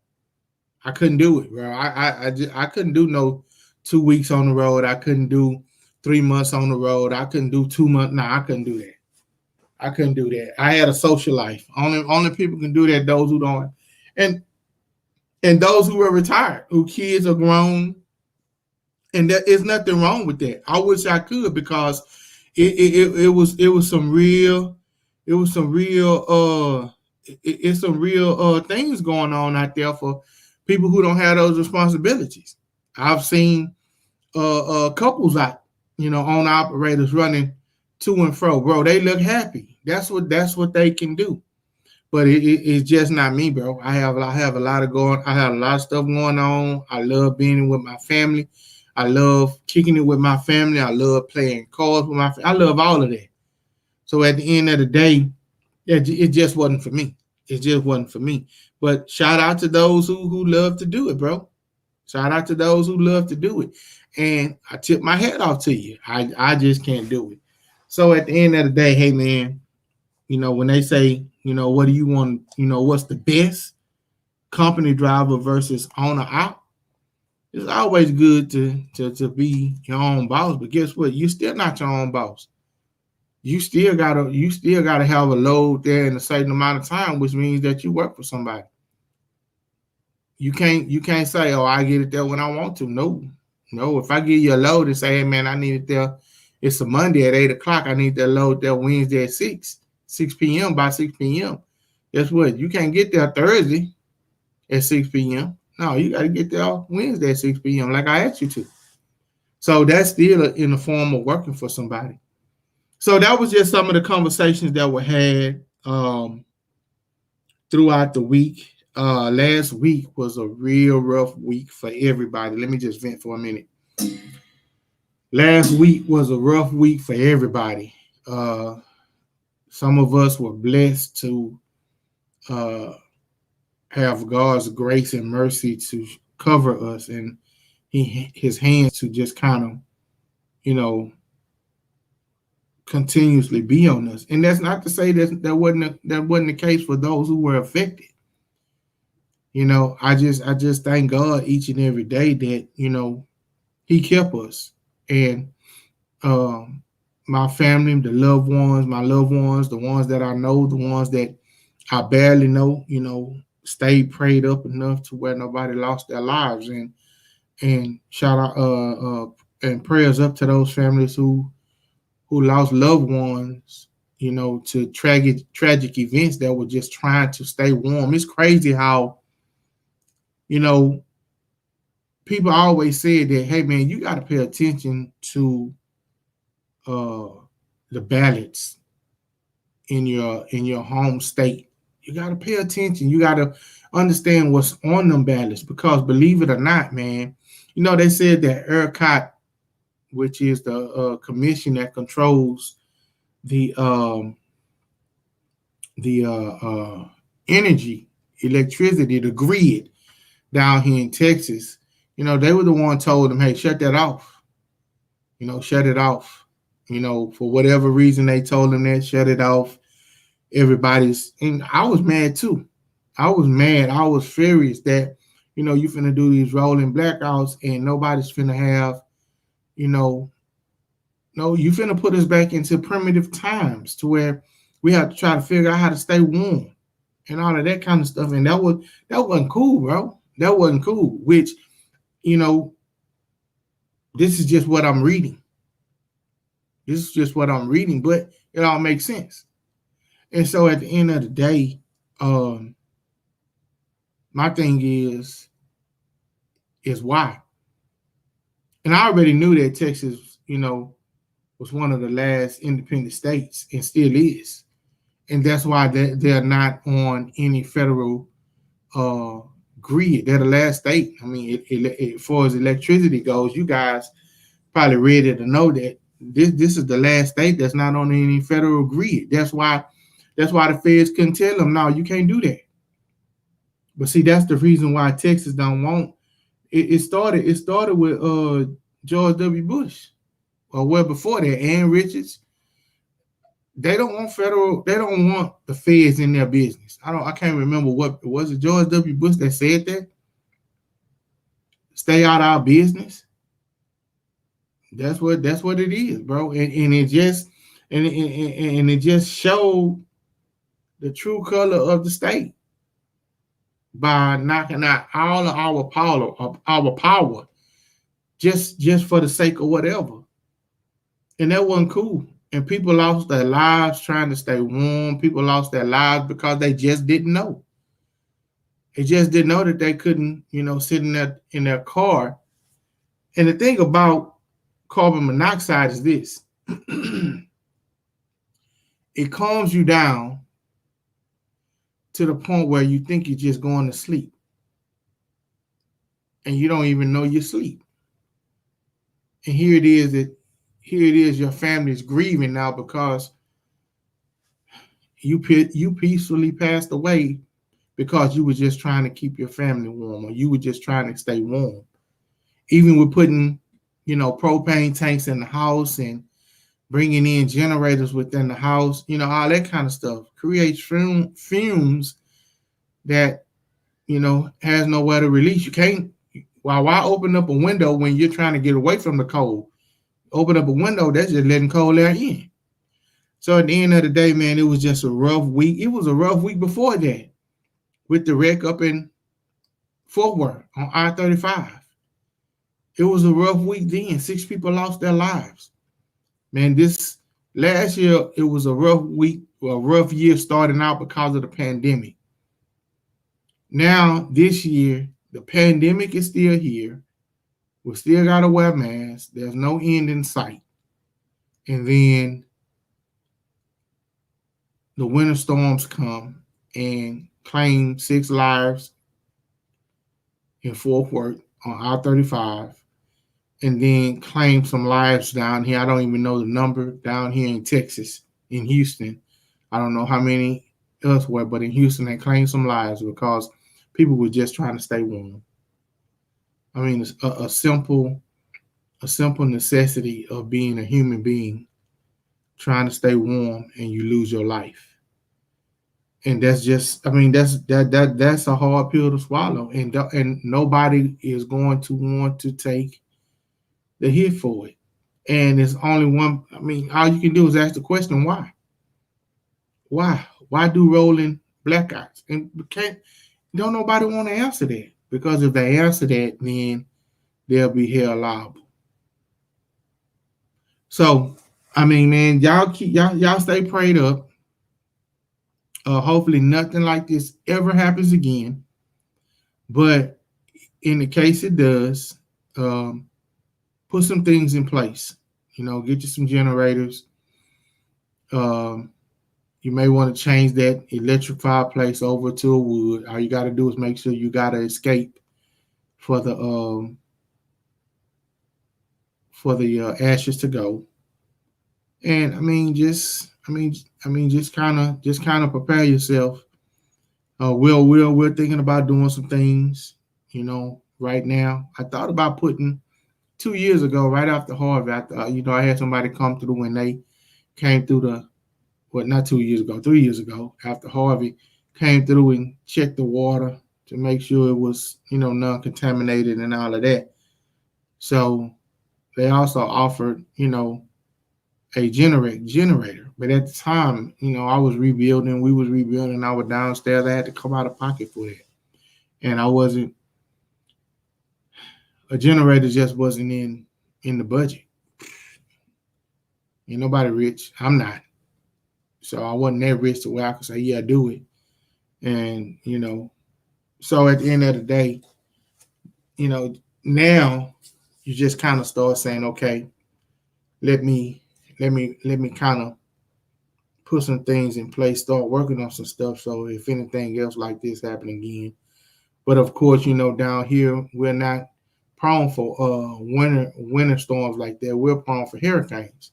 I couldn't do it, bro. I couldn't do no 2 weeks on the road. I couldn't do 3 months on the road. I couldn't do 2 months. No, I couldn't do that. I had a social life. Only people can do that, those who don't. And those who are retired, who kids are grown. And there is nothing wrong with that. I wish I could, because it was some real things going on out there for people who don't have those responsibilities. I've seen couples out, owner operators running to and fro, bro. They look happy. That's what they can do. But it's just not me, bro. I have a lot of stuff going on. I love being with my family. I love kicking it with my family. I love playing cards with my family. I love all of that. So at the end of the day, it just wasn't for me. It just wasn't for me. But shout out to those who love to do it, bro. Shout out to those who love to do it. And I tip my hat off to you. I just can't do it. So at the end of the day, hey, man, when they say, what do you want, what's the best, company driver versus owner op? It's always good to be your own boss. But guess what? You're still not your own boss. You still gotta have a load there in a certain amount of time, which means that you work for somebody. You can't say, oh, I get it there when I want to. No. If I give you a load and say, hey man, I need it there. It's a Monday at 8:00. I need that load there Wednesday at 6 p.m. by 6 p.m. Guess what? You can't get there Thursday at 6 p.m. No, you got to get there Wednesday at 6 p.m. like I asked you to. So that's still in the form of working for somebody. So that was just some of the conversations that were had throughout the week. Last week was a real rough week for everybody. Let me just vent for a minute. Last week was a rough week for everybody. Some of us were blessed to have God's grace and mercy to cover us, and his hands to just kind of, continuously be on us. And that's not to say that wasn't the case for those who were affected. I just thank God each and every day that He kept us, and my family, my loved ones, the ones that I know, the ones that I barely know, stayed prayed up enough to where nobody lost their lives, and shout out and prayers up to those families who lost loved ones, to tragic events that were just trying to stay warm. It's crazy how, people always said that, hey man, you got to pay attention to the ballots in your home state. You got to pay attention. You got to understand what's on them ballots, because believe it or not, man, they said that ERCOT, which is the commission that controls the energy, electricity, the grid down here in Texas, they were the one told them, hey, shut that off. Shut it off. For whatever reason they told them that, shut it off. And I was mad too. I was mad. I was furious that, you finna do these rolling blackouts and nobody's finna have, no, you finna put us back into primitive times to where we have to try to figure out how to stay warm and all of that kind of stuff. And that wasn't cool, bro. That wasn't cool, which, this is just what I'm reading. But it all makes sense. And so at the end of the day, my thing is why. And I already knew that Texas, was one of the last independent states and still is. And that's why they're not on any federal grid. They're the last state. I mean, as far as electricity goes, you guys probably ready to know that this is the last state that's not on any federal grid. That's why the feds couldn't tell them, no, you can't do that. But see, that's the reason why Texas don't want it. It started with George W. Bush, or well before that, Ann Richards. They don't want the feds in their business. I can't remember what was it, George W. Bush that said that. Stay out of our business. That's what it is, bro. And it just showed the true color of the state by knocking out all of our power just for the sake of whatever. And that wasn't cool. And people lost their lives trying to stay warm. People lost their lives because they just didn't know. They just didn't know that they couldn't, sit in their car. And the thing about carbon monoxide is this. It calms you down to the point where you think you're just going to sleep. And you don't even know you're asleep. And here it is, your family's grieving now because you peacefully passed away because you were just trying to keep your family warm, or you were just trying to stay warm. Even with putting, propane tanks in the house and bringing in generators within the house, all that kind of stuff creates fumes that, has nowhere to release. You can't, why open up a window when you're trying to get away from the cold? Open up a window, that's just letting cold air in. So at the end of the day, man, it was just a rough week. It was a rough week before that with the wreck up in Fort Worth on I-35. It was a rough week then. 6 people lost their lives. Man, this last year, it was a rough week, a rough year starting out because of the pandemic. Now, this year, the pandemic is still here. We still got to wear masks. There's no end in sight. And then the winter storms come, and claimed 6 lives in Fort Worth on I-35, and then claimed some lives down here. I don't even know the number down here in Texas, in Houston. I don't know how many elsewhere, but in Houston, they claimed some lives because people were just trying to stay warm. I mean, it's a simple necessity of being a human being, trying to stay warm, and you lose your life. And that's just, I mean, that's a hard pill to swallow, and nobody is going to want to take the hit for it. And it's only one. I mean, all you can do is ask the question, why? Why do rolling blackouts? And don't nobody want to answer that, because if they answer that, then they'll be held liable. So, I mean, man, y'all stay prayed up. Hopefully, nothing like this ever happens again. But in the case it does, put some things in place. Get you some generators. You may want to change that electric fireplace over to a wood. All you got to do is make sure you got an escape for the ashes to go. And I mean, just kind of prepare yourself. We're thinking about doing some things. Right now, I thought about putting 2 years ago, right after Harvey. I had somebody come through when they came through not 2 years ago, 3 years ago, after Harvey came through and checked the water to make sure it was, non-contaminated and all of that. So they also offered, a generator. But at the time, I was rebuilding, we was rebuilding, I was downstairs. I had to come out of pocket for that. And a generator just wasn't in the budget. Ain't nobody rich. I'm not. So I wasn't that rich to where I could say, yeah, do it. And, so at the end of the day, now you just kind of start saying, okay, let me kind of put some things in place, start working on some stuff. So if anything else like this happen again. But of course, down here, we're not prone for winter storms like that. We're prone for hurricanes.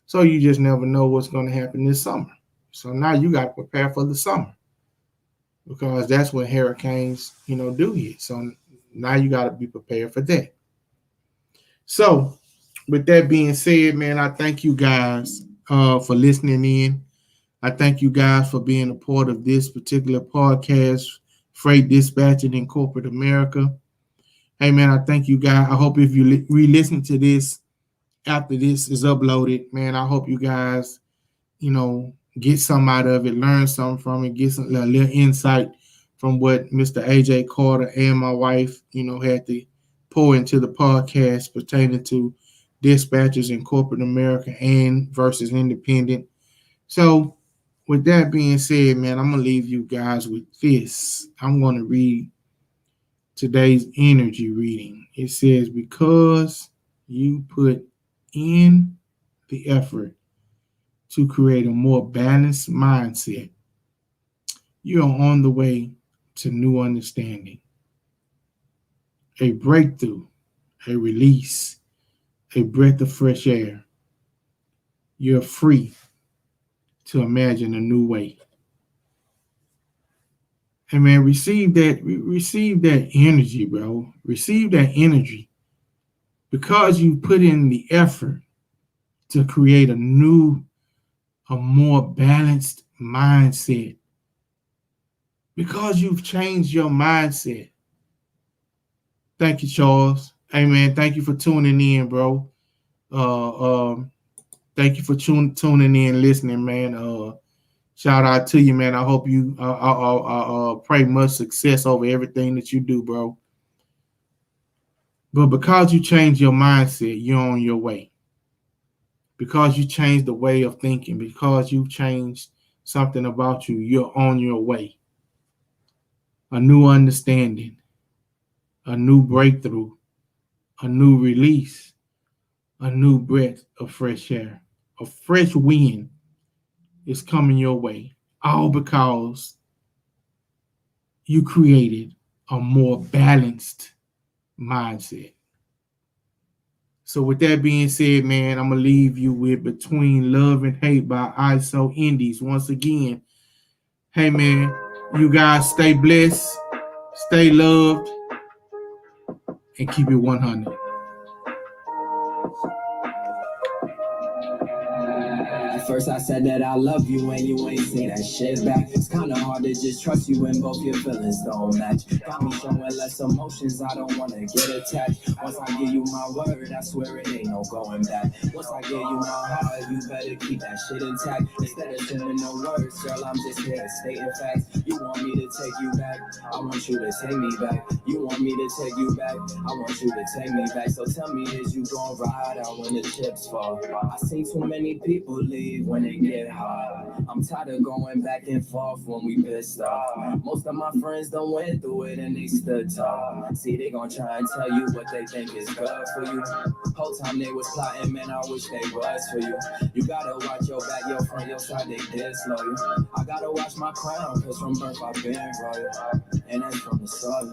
So you just never know what's going to happen this summer. So now you got to prepare for the summer, because that's when hurricanes, do hit. So now you got to be prepared for that. So with that being said, man, I thank you guys for listening in. I thank you guys for being a part of this particular podcast, Freight Dispatching in Corporate America. Hey, man, I thank you guys. I hope if you re-listen to this after this is uploaded, man, I hope you guys, get something out of it, learn something from it, get a little insight from what Mr. AJ Carter and my wife, had to pour into the podcast pertaining to dispatchers in corporate America and versus independent. So with that being said, man, I'm going to leave you guys with this. I'm going to read today's energy reading. It says, because you put in the effort to create a more balanced mindset, you are on the way to new understanding, a breakthrough, a release, a breath of fresh air. You're free to imagine a new way. And man, receive that energy, bro. Receive that energy, because you put in the effort to create a more balanced mindset. Because you've changed your mindset. Thank you, Charles. Hey, man, thank you for tuning in, bro. Thank you for tuning in, listening, man. Shout out to you, man. I hope you pray much success over everything that you do, bro. But because you changed your mindset, you're on your way. Because you changed the way of thinking, because you changed something about you, you're on your way. A new understanding, a new breakthrough, a new release, a new breath of fresh air, a fresh wind is coming your way. All because you created a more balanced mindset. So with that being said, man, I'm gonna leave you with Between Love and Hate by ISO Indes. Once again, hey man, you guys stay blessed, stay loved, and keep it 100. At first I said that I love you and you ain't say that shit back. It's kinda hard to just trust you when both your feelings don't match. Got me showing less emotions, I don't wanna get attached. Once I give you my word, I swear it ain't no going back. Once I give you my heart, you better keep that shit intact. Instead of sending no words, girl, I'm just here stating facts. You want me to take you back, I want you to take me back. You want me to take you back, I want you to take me back. So tell me, is you gon' ride out when the chips fall? I seen too many people leave when it get hard. I'm tired of going back and forth when we pissed off. Most of my friends done went through it and they stood tall. See, they gon' try and tell you what they think is good for you. Whole time they was plotting, man, I wish they was for you. You gotta watch your back, your front, your side, they did slow you. I gotta watch my crown, cause from birth I've been royal. And that's from the start.